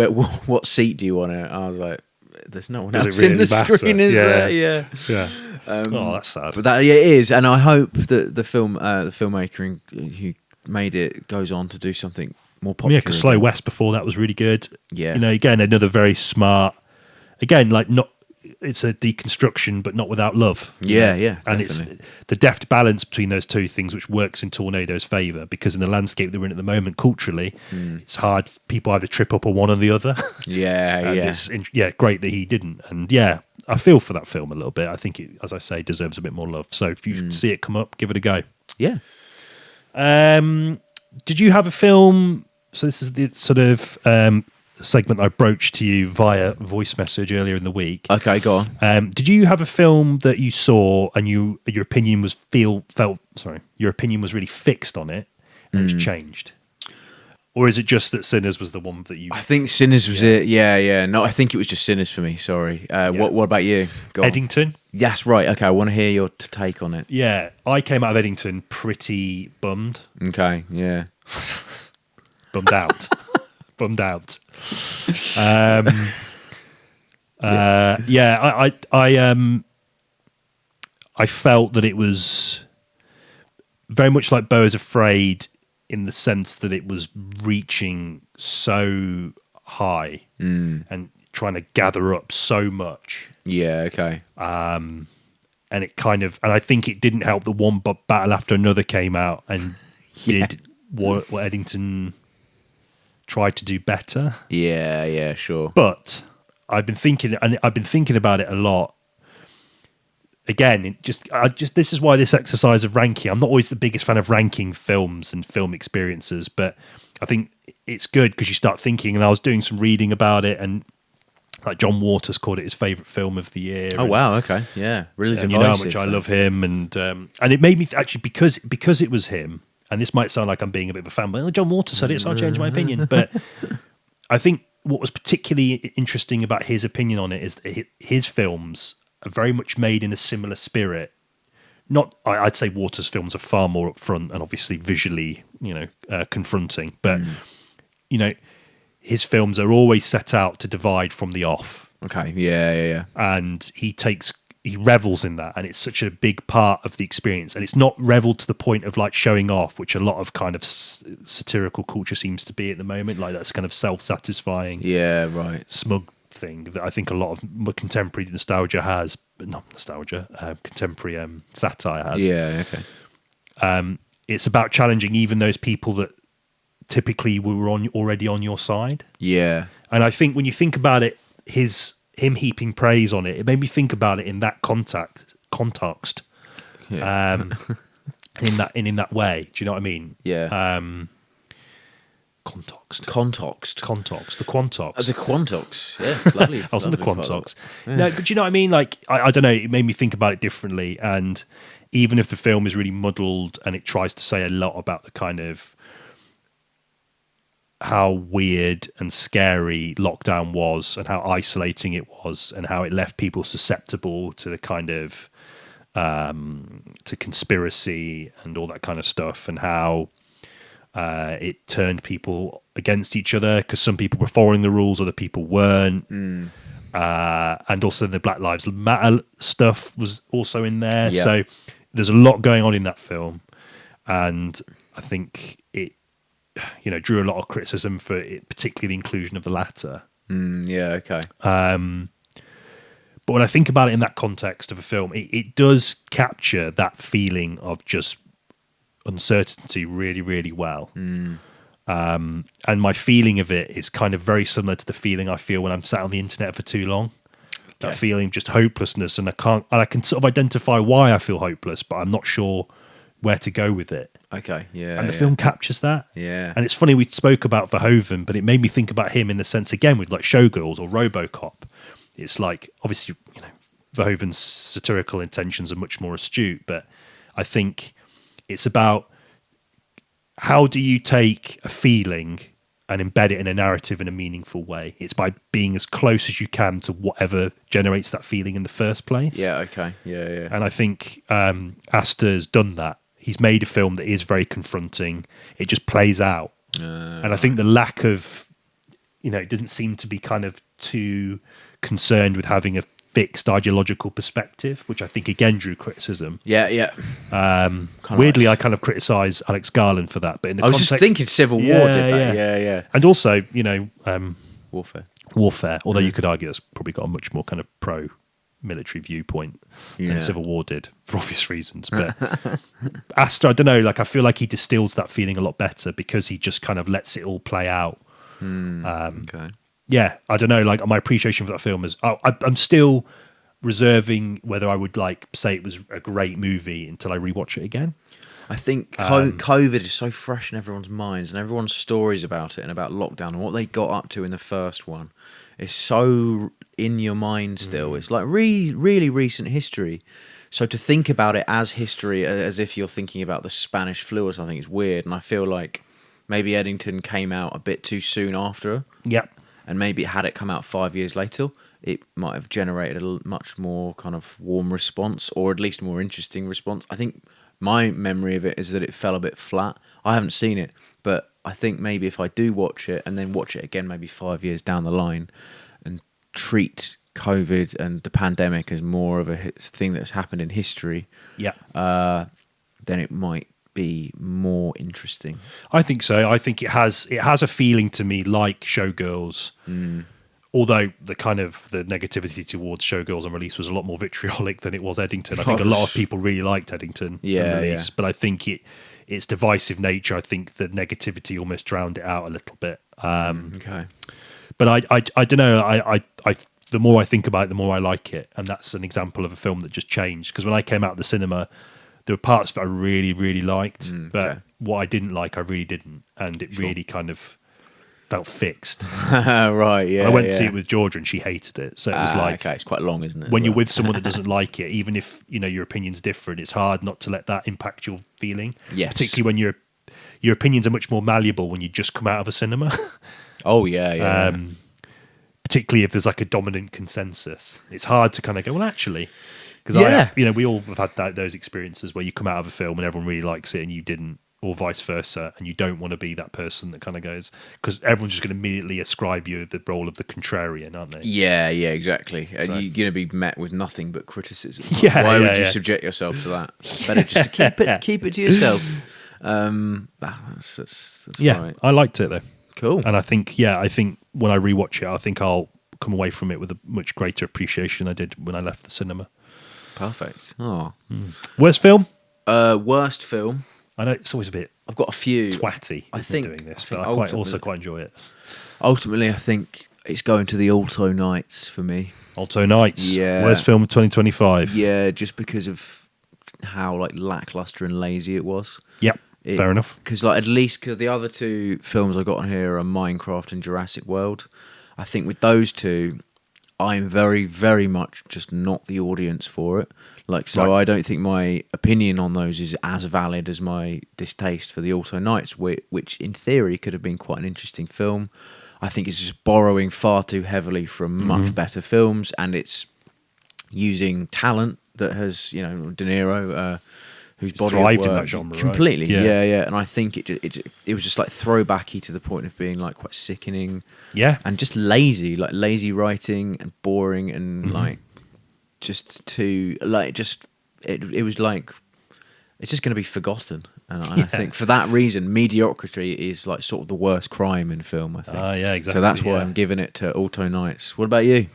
what seat do you want it? I was like, "There's no one Does it else in really the matter? screen, is Yeah. there?" Yeah. Yeah. Oh, that's sad. But that, yeah, it is, and I hope that the filmmaker who made it goes on to do something more popular. Yeah, because Slow West before that was really good. Yeah. You know, again, another very smart. Again, like not. It's a deconstruction, but not without love. you Yeah, know? yeah, And definitely. it's the deft balance between those two things, which works in Tornado's favour, because in the landscape that we're in at the moment, culturally, it's hard. People either trip up on one or the other. Yeah, And yeah. it's great that he didn't. And yeah, I feel for that film a little bit. I think it, as I say, deserves a bit more love. So if you see it come up, give it a go. Yeah. Did you have a film? So this is the sort of segment I broached to you via voice message earlier in the week. Okay, go on. Did you have a film that you saw and your opinion was your opinion was really fixed on it and it's changed? Or is it just that Sinners was the one that you... I think Sinners was it. Yeah. No, I think it was just Sinners for me. Sorry. What about you? Go on. Eddington? That's right. Okay, I want to hear your take on it. Yeah, I came out of Eddington pretty bummed. Okay, yeah. Bummed out. Bummed out. I felt that it was very much like Beau is Afraid in the sense that it was reaching so high and trying to gather up so much. Yeah, okay. And it kind of, and I think it didn't help that One Battle After Another came out and did what Eddington tried to do better. Yeah, sure. But I've been thinking about it a lot. Again, this is why this exercise of ranking. I'm not always the biggest fan of ranking films and film experiences, but I think it's good because you start thinking. And I was doing some reading about it, and like John Waters called it his favorite film of the year. Oh, wow, okay. Yeah, really And divisive. you know how much I love him, and it made me actually because it was him. And this might sound like I'm being a bit of a fan, but John Waters said it, so I'll change my opinion. But I think what was particularly interesting about his opinion on it is that his films are very much made in a similar spirit. I'd say Waters' films are far more upfront and obviously visually, confronting. But his films are always set out to divide from the off. Okay, yeah. And he revels in that, and it's such a big part of the experience. And it's not reveled to the point of like showing off, which a lot of kind of satirical culture seems to be at the moment. Like that's kind of self-satisfying, smug thing that I think a lot of contemporary nostalgia has, but not nostalgia, contemporary satire has. Yeah, okay. It's about challenging even those people that typically were already on your side. Yeah. And I think when you think about it, him heaping praise on it made me think about it in that context, Yeah. in that way. Do you know what I mean? Yeah. Context. The Quantox. The Quantox. Yeah, lovely. I was in the lovely Quantox. Yeah. No, but do you know what I mean? Like, I don't know. It made me think about it differently. And even if the film is really muddled and it tries to say a lot about the kind of how weird and scary lockdown was and how isolating it was and how it left people susceptible to the kind of to conspiracy and all that kind of stuff, and how it turned people against each other because some people were following the rules, other people weren't. And also the Black Lives Matter stuff was also in there. Yeah. So there's a lot going on in that film, and I think it drew a lot of criticism for it, particularly the inclusion of the latter. Yeah, okay. But when I think about it in that context of a film, it does capture that feeling of just uncertainty really, really well. And my feeling of it is kind of very similar to the feeling I feel when I'm sat on the internet for too long. That feeling of just hopelessness, and I can sort of identify why I feel hopeless, but I'm not sure where to go with it. Okay, yeah. And the film captures that. Yeah. And it's funny, we spoke about Verhoeven, but it made me think about him in the sense, again, with like Showgirls or RoboCop. It's like, obviously, Verhoeven's satirical intentions are much more astute, but I think it's about how do you take a feeling and embed it in a narrative in a meaningful way. It's by being as close as you can to whatever generates that feeling in the first place. Yeah, okay. Yeah. And I think Astor's done that. He's made a film that is very confronting. It just plays out. And I think the lack of, it doesn't seem to be kind of too concerned with having a fixed ideological perspective, which I think again drew criticism. Yeah. Weirdly, I kind of criticise Alex Garland for that, but in the I was context, just thinking Civil War did that. Yeah. And also, Warfare. Although you could argue that's probably got a much more kind of pro-military viewpoint than Civil War did, for obvious reasons. But Astor, I don't know, I feel like he distills that feeling a lot better because he just kind of lets it all play out. Okay. Yeah, I don't know. My appreciation for that film is, I'm still reserving whether I would say it was a great movie until I rewatch it again. I think COVID is so fresh in everyone's minds, and everyone's stories about it and about lockdown and what they got up to in the first one is so in your mind still. It's like really recent history. So to think about it as history, as if you're thinking about the Spanish flu or something, is weird. And I feel like maybe Eddington came out a bit too soon after. Yep. And maybe had it come out 5 years later, it might have generated a much more kind of warm response, or at least more interesting response. I think my memory of it is that it fell a bit flat. I haven't seen it, but I think maybe if I do watch it and then watch it again maybe 5 years down the line and treat COVID and the pandemic as more of a thing that's happened in history, then it might be more interesting. I think so. I think it has a feeling to me like Showgirls, although the kind of the negativity towards Showgirls on release was a lot more vitriolic than it was Eddington. I think a lot of people really liked Eddington on release, but I think its divisive nature, I think the negativity almost drowned it out a little bit. Okay. But I don't know. I the more I think about it, the more I like it, and that's an example of a film that just changed. Because when I came out of the cinema, there were parts that I really, really liked, but what I didn't like, I really didn't, and it really kind of felt fixed. Right, yeah. I went to see it with Georgia, and she hated it, so it was okay, it's quite long, isn't it? When you're with someone that doesn't like it, even if your opinion's different, it's hard not to let that impact your feeling. Yes. Particularly when your opinions are much more malleable when you just come out of a cinema. Oh yeah. Particularly if there's a dominant consensus, it's hard to kind of go, well, actually. Because we all have had those experiences where you come out of a film and everyone really likes it and you didn't, or vice versa, and you don't want to be that person that kind of goes, because everyone's just going to immediately ascribe you the role of the contrarian, aren't they? Yeah, exactly. And you're going to be met with nothing but criticism. Why would you subject yourself to that? Better just to keep it to yourself. That's right. I liked it though. Cool. And I think when I rewatch it, I think I'll come away from it with a much greater appreciation than I did when I left the cinema. Perfect. Oh. Worst film? Worst film. I know it's always a bit. I've got a few. Twatty. I think doing this, but I also quite enjoy it. Ultimately, I think it's going to the Altoknights for me. Altoknights. Yeah. Worst film of 2025. Yeah, just because of how lackluster and lazy it was. Yep. Fair enough. Because at least because the other two films I got on here are Minecraft and Jurassic World. I think with those two, I'm very, very much just not the audience for it. I don't think my opinion on those is as valid as my distaste for the Altoknights, which in theory could have been quite an interesting film. I think it's just borrowing far too heavily from much better films, and it's using talent that has, De Niro, whose body thrived of work in that genre, completely. right? Yeah. And I think it was just throwbacky to the point of being quite sickening. Yeah. And just lazy, lazy writing and boring and just too it was it's just going to be forgotten. And I think for that reason, mediocrity is sort of the worst crime in film, I think. Yeah, exactly. So that's why I'm giving it to Altoknights. What about you?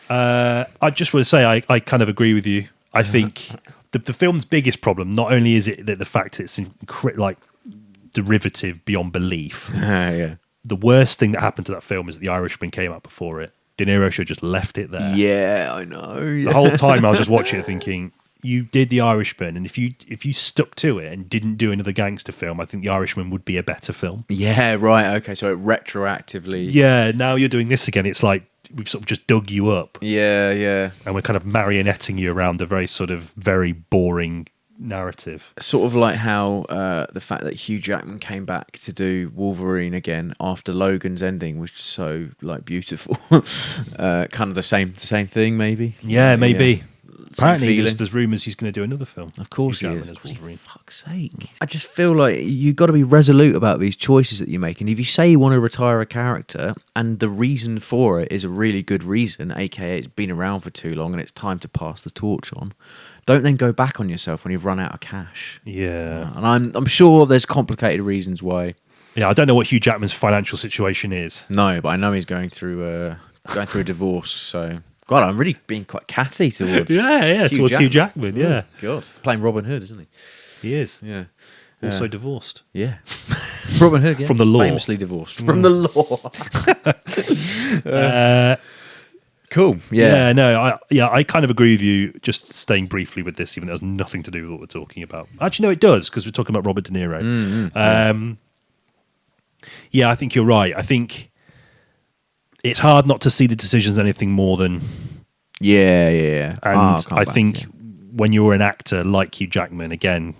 I just want to say I kind of agree with you. I think the film's biggest problem, not only is it that the fact it's derivative beyond belief. Yeah. The worst thing that happened to that film is that The Irishman came out before it. De Niro should have just left it there. Yeah, I know. The whole time I was just watching it thinking, you did The Irishman, and if you stuck to it and didn't do another gangster film, I think The Irishman would be a better film. Yeah, right. Okay, so it retroactively. Yeah, now you're doing this again. It's like we've sort of just dug you up. Yeah. And we're kind of marionetting you around a very sort of very boring narrative. Sort of like how the fact that Hugh Jackman came back to do Wolverine again after Logan's ending was just so like beautiful. Kind of the same thing, maybe. Yeah, maybe. Apparently, feeling. there's rumours he's going to do another film. Of course Hugh he Jackman is. as Wolverine. For fuck's sake. I just feel like you've got to be resolute about these choices that you make. And if you say you want to retire a character and the reason for it is a really good reason, aka it's been around for too long and it's time to pass the torch on, don't then go back on yourself when you've run out of cash. Yeah. And I'm sure there's complicated reasons why. Yeah, I don't know what Hugh Jackman's financial situation is. No, but I know he's going through a divorce, so... God, I'm really being quite catty towards towards Hugh Jackman, yeah. God, he's playing Robin Hood, isn't he? He is. Yeah. Also divorced. Yeah. Robin Hood, yeah. From the law. Famously divorced. From the law. Cool. Yeah. I kind of agree with you, just staying briefly with this, even though it has nothing to do with what we're talking about. Actually, no, it does, because we're talking about Robert De Niro. I think you're right. I think it's hard not to see the decisions anything more than... Yeah. And I think when you're an actor like Hugh Jackman, again,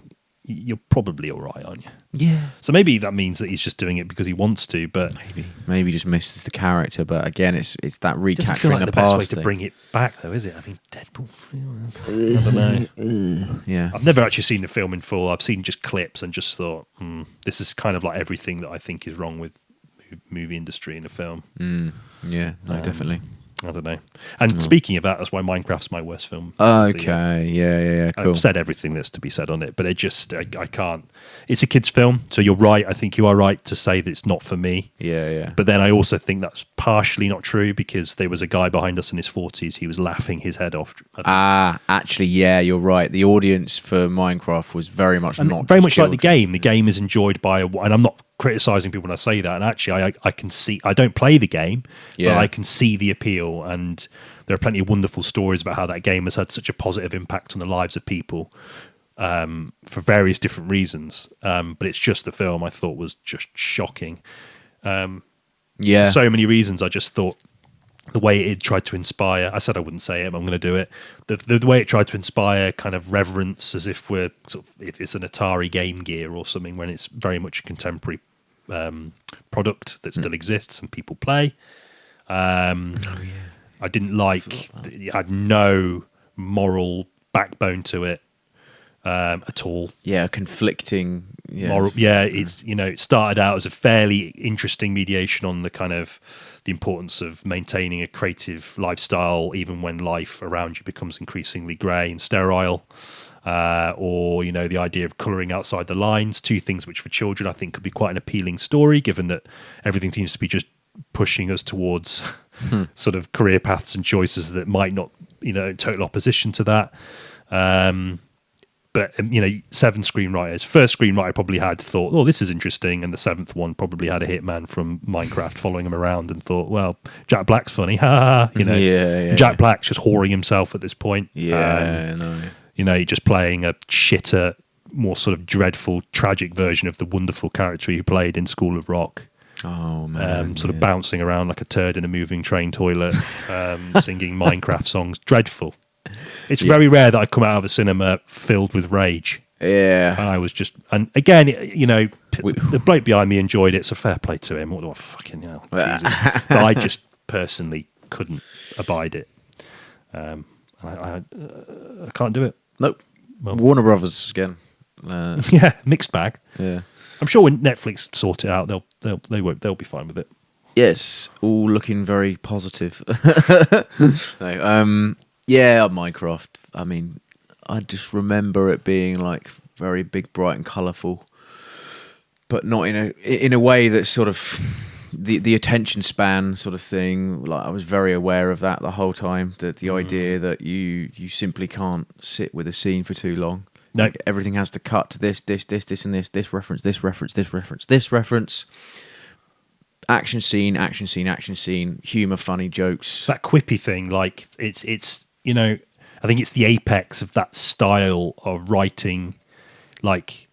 you're probably all right, aren't you? Yeah. So maybe that means that he's just doing it because he wants to, but... Maybe just misses the character, but again, it's that recapturing doesn't feel like the the best way past to thing. bring it back, though, is it? I mean, Deadpool... I don't know. Yeah. I've never actually seen the film in full. I've seen just clips and just thought, this is kind of like everything that I think is wrong with movie industry in a film. Yeah, no, definitely. I don't know. And speaking of that, that's why Minecraft's my worst film. Okay, yeah, cool. I've said everything that's to be said on it, but it just, I can't. It's a kid's film, so you're right. I think you are right to say that it's not for me. Yeah. But then I also think that's partially not true because there was a guy behind us in his 40s. He was laughing his head off. Actually, yeah, you're right. The audience for Minecraft was very much not very much like the children. game. The game is enjoyed by, and I'm not criticizing people when I say that. And actually, I can see. I don't play the game, but I can see the appeal. And there are plenty of wonderful stories about how that game has had such a positive impact on the lives of people for various different reasons. But it's just the film I thought was just shocking. For so many reasons. I just thought the way it tried to inspire, I said I wouldn't say it, but I'm going to do it. The way it tried to inspire kind of reverence as if we're if it's an Atari Game Gear or something, when it's very much a contemporary product that still exists and people play. I didn't like it had no moral backbone to it at all. Yeah, conflicting. Moral, it's it started out as a fairly interesting mediation on the kind of the importance of maintaining a creative lifestyle even when life around you becomes increasingly grey and sterile, or the idea of colouring outside the lines. Two things which for children I think could be quite an appealing story, given that everything seems to be just pushing us towards sort of career paths and choices that might not, in total opposition to that. But 7 screenwriters. First screenwriter probably had thought, oh, this is interesting, and the 7th one probably had a hitman from Minecraft following him around and thought, well, Jack Black's funny, ha ha. Jack Black's just whoring himself at this point. He's just playing a shitter, more sort of dreadful, tragic version of the wonderful character he played in School of Rock. Oh man! Sort of bouncing around like a turd in a moving train toilet, singing Minecraft songs. Dreadful. It's very rare that I come out of a cinema filled with rage. Yeah. I was just, and again, the bloke behind me enjoyed it, so fair play to him. What do I fucking hell? Jesus. But I just personally couldn't abide it. I can't do it. Nope. Well, Warner Brothers again. Yeah, mixed bag. Yeah. I'm sure when Netflix sort it out, they'll be fine with it. Yes, all looking very positive. Minecraft. I mean, I just remember it being like very big, bright, and colourful, but not in a way that sort of the attention span sort of thing. Like I was very aware of that the whole time. That the idea that you simply can't sit with a scene for too long. No. Like everything has to cut to this, and this reference, this reference, this reference, this reference. Action scene, humour, funny jokes. That quippy thing, like it's I think it's the apex of that style of writing. Like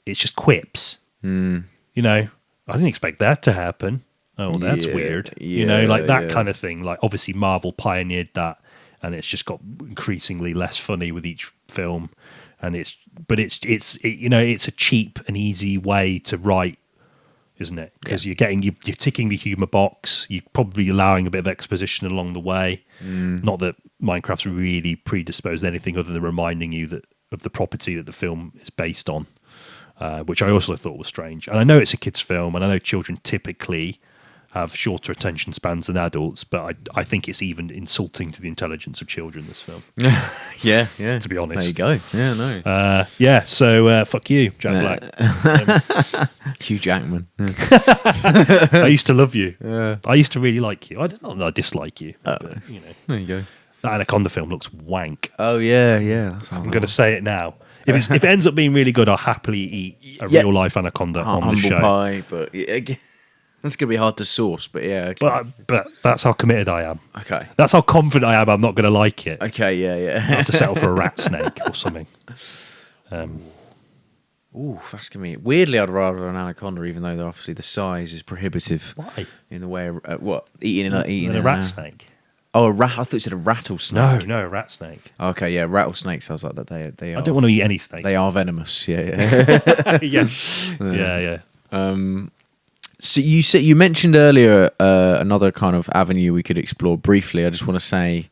it's just quips. I didn't expect that to happen. Oh, that's weird. That kind of thing. Like obviously Marvel pioneered that, and it's just got increasingly less funny with each film. and it's a cheap and easy way to write, isn't it? Because you're ticking the humor box. You're probably allowing a bit of exposition along the way. Not that Minecraft's really predisposed to anything other than reminding you that of the property that the film is based on, which I also thought was strange. And I know it's a kids' film, and I know children typically have shorter attention spans than adults, but I think it's even insulting to the intelligence of children, this film. Yeah. To be honest. There you go. Yeah, no. So fuck you, Jack Black. Hugh Jackman. I used to love you. Yeah. I used to really like you. I don't know that I dislike you. But, There you go. that Anaconda film looks wank. Oh, yeah. I'm going to say it now. If it ends up being really good, I'll happily eat a real life anaconda on the Humble show. pie, but that's going to be hard to source, but yeah. Okay. But that's how committed I am. Okay. That's how confident I am I'm not going to like it. Okay, yeah. I have to settle for a rat snake or something. Ooh, that's going to be... Weirdly, I'd rather an anaconda, even though obviously the size is prohibitive. Why? In the way of... what? Eating a rat snake? Oh, a rat. I thought you said a rattlesnake. No, a rat snake. Okay, yeah, rattlesnakes. I was like that. They are. I don't want to eat any snakes. They are venomous. Yeah. Yeah. So you mentioned earlier another kind of avenue we could explore briefly. I just want to say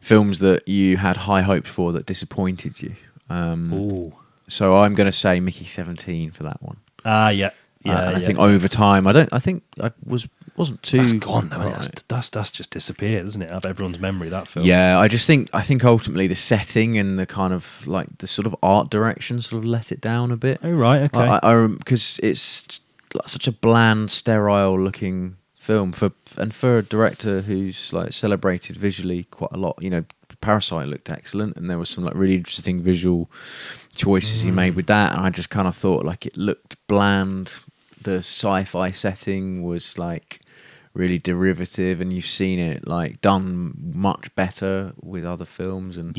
films that you had high hopes for that disappointed you. Ooh. So I'm going to say Mickey 17 for that one. Yeah. I think over time, I think I wasn't too. That's gone though. That's just disappeared, isn't it? Out of everyone's memory, that film. Yeah, I think ultimately the setting and the kind of like the sort of art direction sort of let it down a bit. Oh right, okay. Because it's like such a bland, sterile-looking film for a director who's like celebrated visually quite a lot. You know, Parasite looked excellent, and there was some like really interesting visual choices he made with that. And I just kind of thought like it looked bland. The sci-fi setting was like really derivative, and you've seen it like done much better with other films. And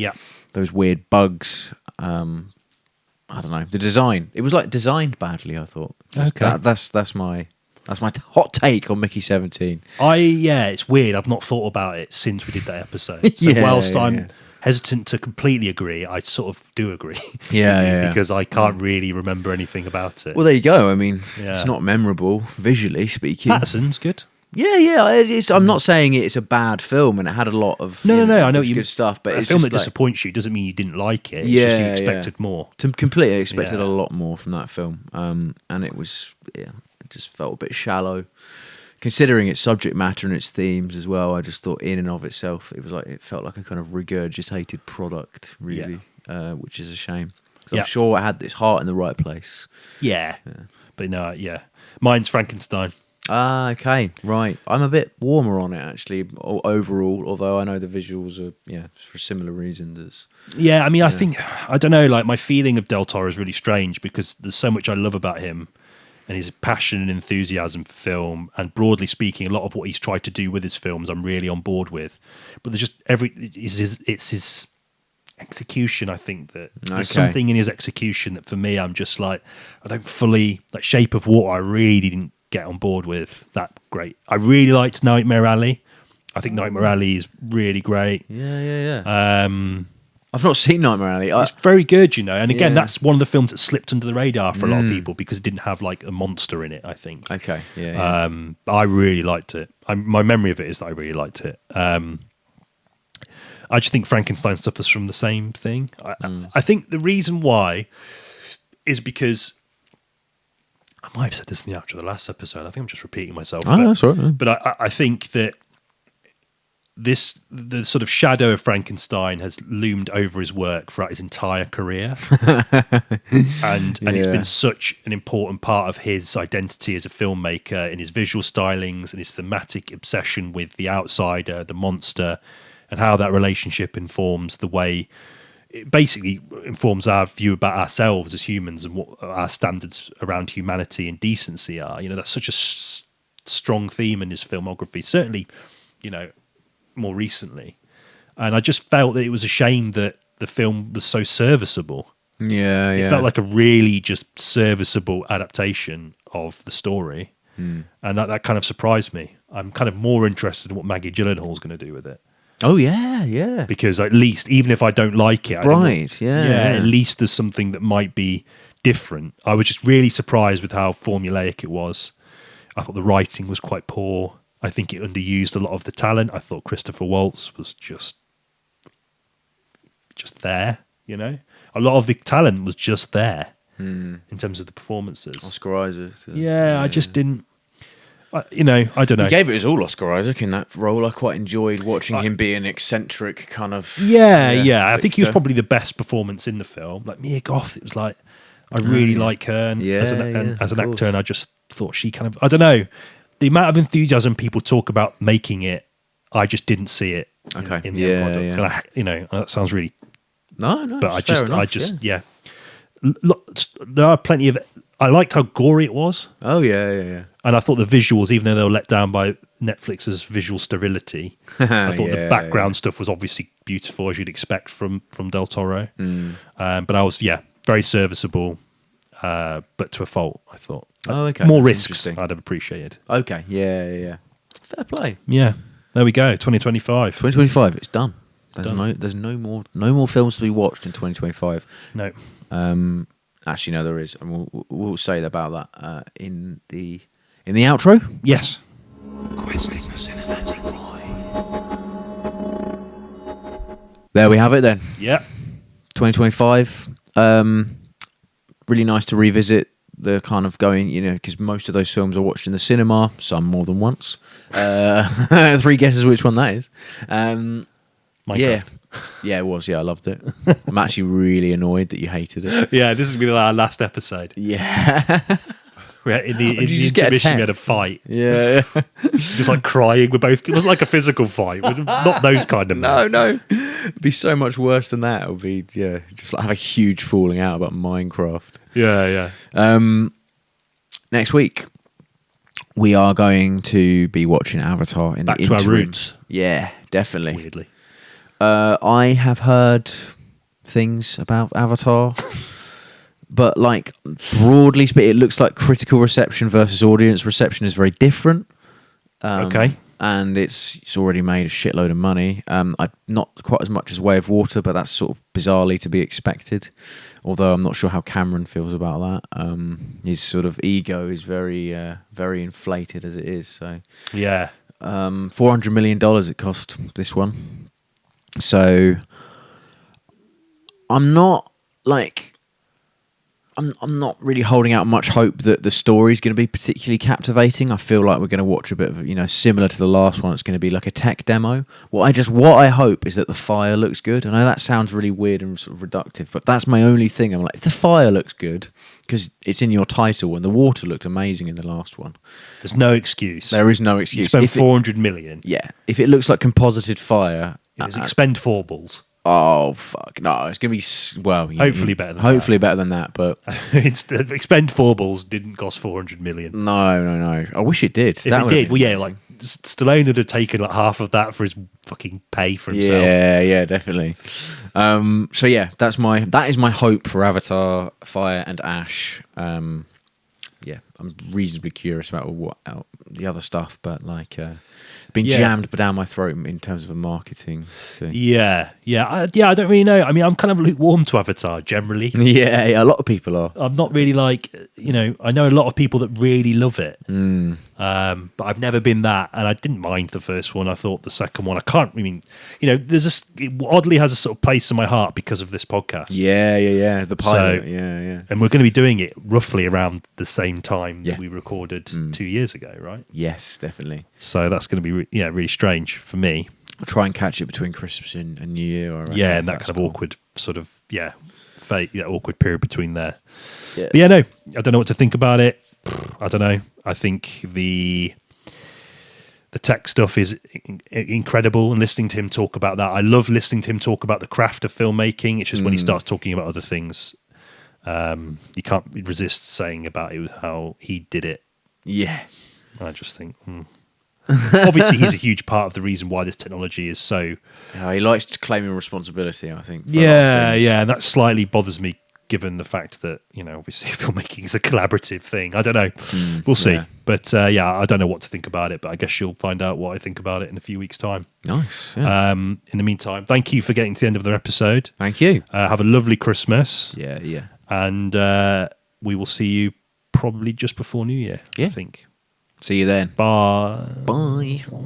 those weird bugs. I don't know, the design. It was like designed badly, I thought. Okay. That's my hot take on Mickey 17. It's weird. I've not thought about it since we did that episode. So whilst I'm hesitant to completely agree, I sort of do agree. Because I can't really remember anything about it. Well, there you go. I mean, it's not memorable visually speaking. Patterson's good. Yeah. It is. I'm not saying it's a bad film, and it had a lot of no. I know good stuff. But a film that disappoints you doesn't mean you didn't like it. It's just you expected more. Completely expected a lot more from that film, and it was it just felt a bit shallow, considering its subject matter and its themes as well. I just thought, in and of itself, it felt like a kind of regurgitated product, really, which is a shame. I'm sure it had its heart in the right place. Yeah. But no, mine's Frankenstein. Ah, okay, right. I'm a bit warmer on it actually overall, although I know the visuals are for similar reasons. I think I don't know. Like my feeling of Del Toro is really strange because there's so much I love about him and his passion and enthusiasm for film, and broadly speaking, a lot of what he's tried to do with his films, I'm really on board with. But there's just it's his execution. I think that there's something in his execution that for me, I'm just like I don't fully like Shape of Water. I really didn't get on board with that great. I really liked Nightmare Alley. I think Nightmare Alley is really great. Yeah. I've not seen Nightmare Alley. It's very good, And again, that's one of the films that slipped under the radar for a lot of people because it didn't have like a monster in it, I think. Okay. I really liked it. My memory of it is that I really liked it. I just think Frankenstein suffers from the same thing. I think the reason why is because I might have said this in the outro of the last episode. I think I'm just repeating myself. That's all right. But I think that the sort of shadow of Frankenstein has loomed over his work throughout his entire career. and it's been such an important part of his identity as a filmmaker in his visual stylings and his thematic obsession with the outsider, the monster, and how that relationship informs the way... It basically informs our view about ourselves as humans and what our standards around humanity and decency are. That's such a strong theme in his filmography, certainly, more recently. And I just felt that it was a shame that the film was so serviceable. It felt like a really just serviceable adaptation of the story. And that kind of surprised me. I'm kind of more interested in what Maggie Gyllenhaal's going to do with it. Oh yeah, yeah. because at least even if I don't like it, I don't Right, yeah. at least there's something that might be different. I was just really surprised with how formulaic it was. I thought the writing was quite poor. I think it underused a lot of the talent. I thought Christopher Waltz was just there, you know? A lot of the talent was just there in terms of the performances. Oscar Isaac. I just didn't, I don't know. He gave it his all, Oscar Isaac, in that role. I quite enjoyed watching him be an eccentric kind of... I think he was probably the best performance in the film. Like Mia Goth, it was like, I really like her and as an actor, and I just thought she kind of, I don't know, the amount of enthusiasm people talk about making it, I just didn't see it in the end product. And that sounds really... No, but there are plenty of... I liked how gory it was. Oh, yeah. And I thought the visuals, even though they were let down by Netflix's visual sterility, I thought the background stuff was obviously beautiful, as you'd expect from Del Toro. But I was, very serviceable, but to a fault, I thought. Oh, okay. More risks I'd have appreciated. Okay, yeah. Fair play. Yeah, there we go, 2025. 2025, it's done. There's no more films to be watched in 2025. No. Actually, no, there is, and we'll say about that in the outro. Yes. Questing the cinematic void. There we have it then. Yeah. 2025. Really nice to revisit the kind of going, because most of those films are watched in the cinema, some more than once. 3 guesses which one that is. Minecraft. Yeah, it was. Yeah, I loved it. I'm actually really annoyed that you hated it. Yeah, this has been our last episode. Yeah. In the intermission, we had a fight. Yeah. Just like crying. It was like a physical fight. Not those kind of men. No. It'd be so much worse than that. It would be, just like have a huge falling out about Minecraft. Yeah. Next week, we are going to be watching Avatar in Back the to interim. our roots. Yeah, definitely. Weirdly. I have heard things about Avatar, but like broadly speaking, it looks like critical reception versus audience reception is very different. Okay. And it's already made a shitload of money. Not quite as much as Way of Water, but that's sort of bizarrely to be expected. Although I'm not sure how Cameron feels about that. His sort of ego is very, very inflated as it is. So Yeah. $400 million it cost, this one. So I'm not really holding out much hope that the story's going to be particularly captivating. I feel like we're going to watch a bit of, similar to the last one. It's going to be like a tech demo. What I hope is that the fire looks good. I know that sounds really weird and sort of reductive, but that's my only thing. I'm like, if the fire looks good, because it's in your title, and the water looked amazing in the last one. There's no excuse. There is no excuse. You spend 400 million. Yeah. If it looks like composited fire... It's expend 4 balls. Oh, fuck. No, it's going to be... Hopefully better than hopefully better than that, but... Expend 4 balls didn't cost 400 million. No. I wish it did. If it did, like Stallone would have taken like half of that for his fucking pay for himself. Yeah, definitely. So yeah, that is my hope for Avatar, Fire and Ash. Yeah, I'm reasonably curious about what the other stuff, but like been jammed down my throat in terms of a marketing thing. Yeah, I don't really know. I mean, I'm kind of lukewarm to Avatar generally. Yeah, a lot of people are. I'm not really like, I know a lot of people that really love it, but I've never been that, and I didn't mind the first one. I thought the second one, there's it oddly has a sort of place in my heart because of this podcast. Yeah, the pilot, So, yeah. And we're going to be doing it roughly around the same time that we recorded 2 years ago, right? Yes, definitely. So that's going to be really strange for me. I'll try and catch it between Christmas and New Year. Yeah, and that kind of awkward sort of awkward period between there. Yeah. But no, I don't know what to think about it. I don't know. I think the tech stuff is incredible, and listening to him talk about that. I love listening to him talk about the craft of filmmaking. It's just when he starts talking about other things, you can't resist saying about it, how he did it. Yeah. I just think... Obviously, he's a huge part of the reason why this technology is so... he likes claiming responsibility, I think. Yeah, and that slightly bothers me given the fact that, obviously filmmaking is a collaborative thing. I don't know. We'll see. yeah. But I don't know what to think about it, but I guess you'll find out what I think about it in a few weeks' time. Nice. Yeah. In the meantime, thank you for getting to the end of the episode. Thank you. Have a lovely Christmas. Yeah. And we will see you probably just before New Year, Yeah. I think. See you then. Bye. Bye.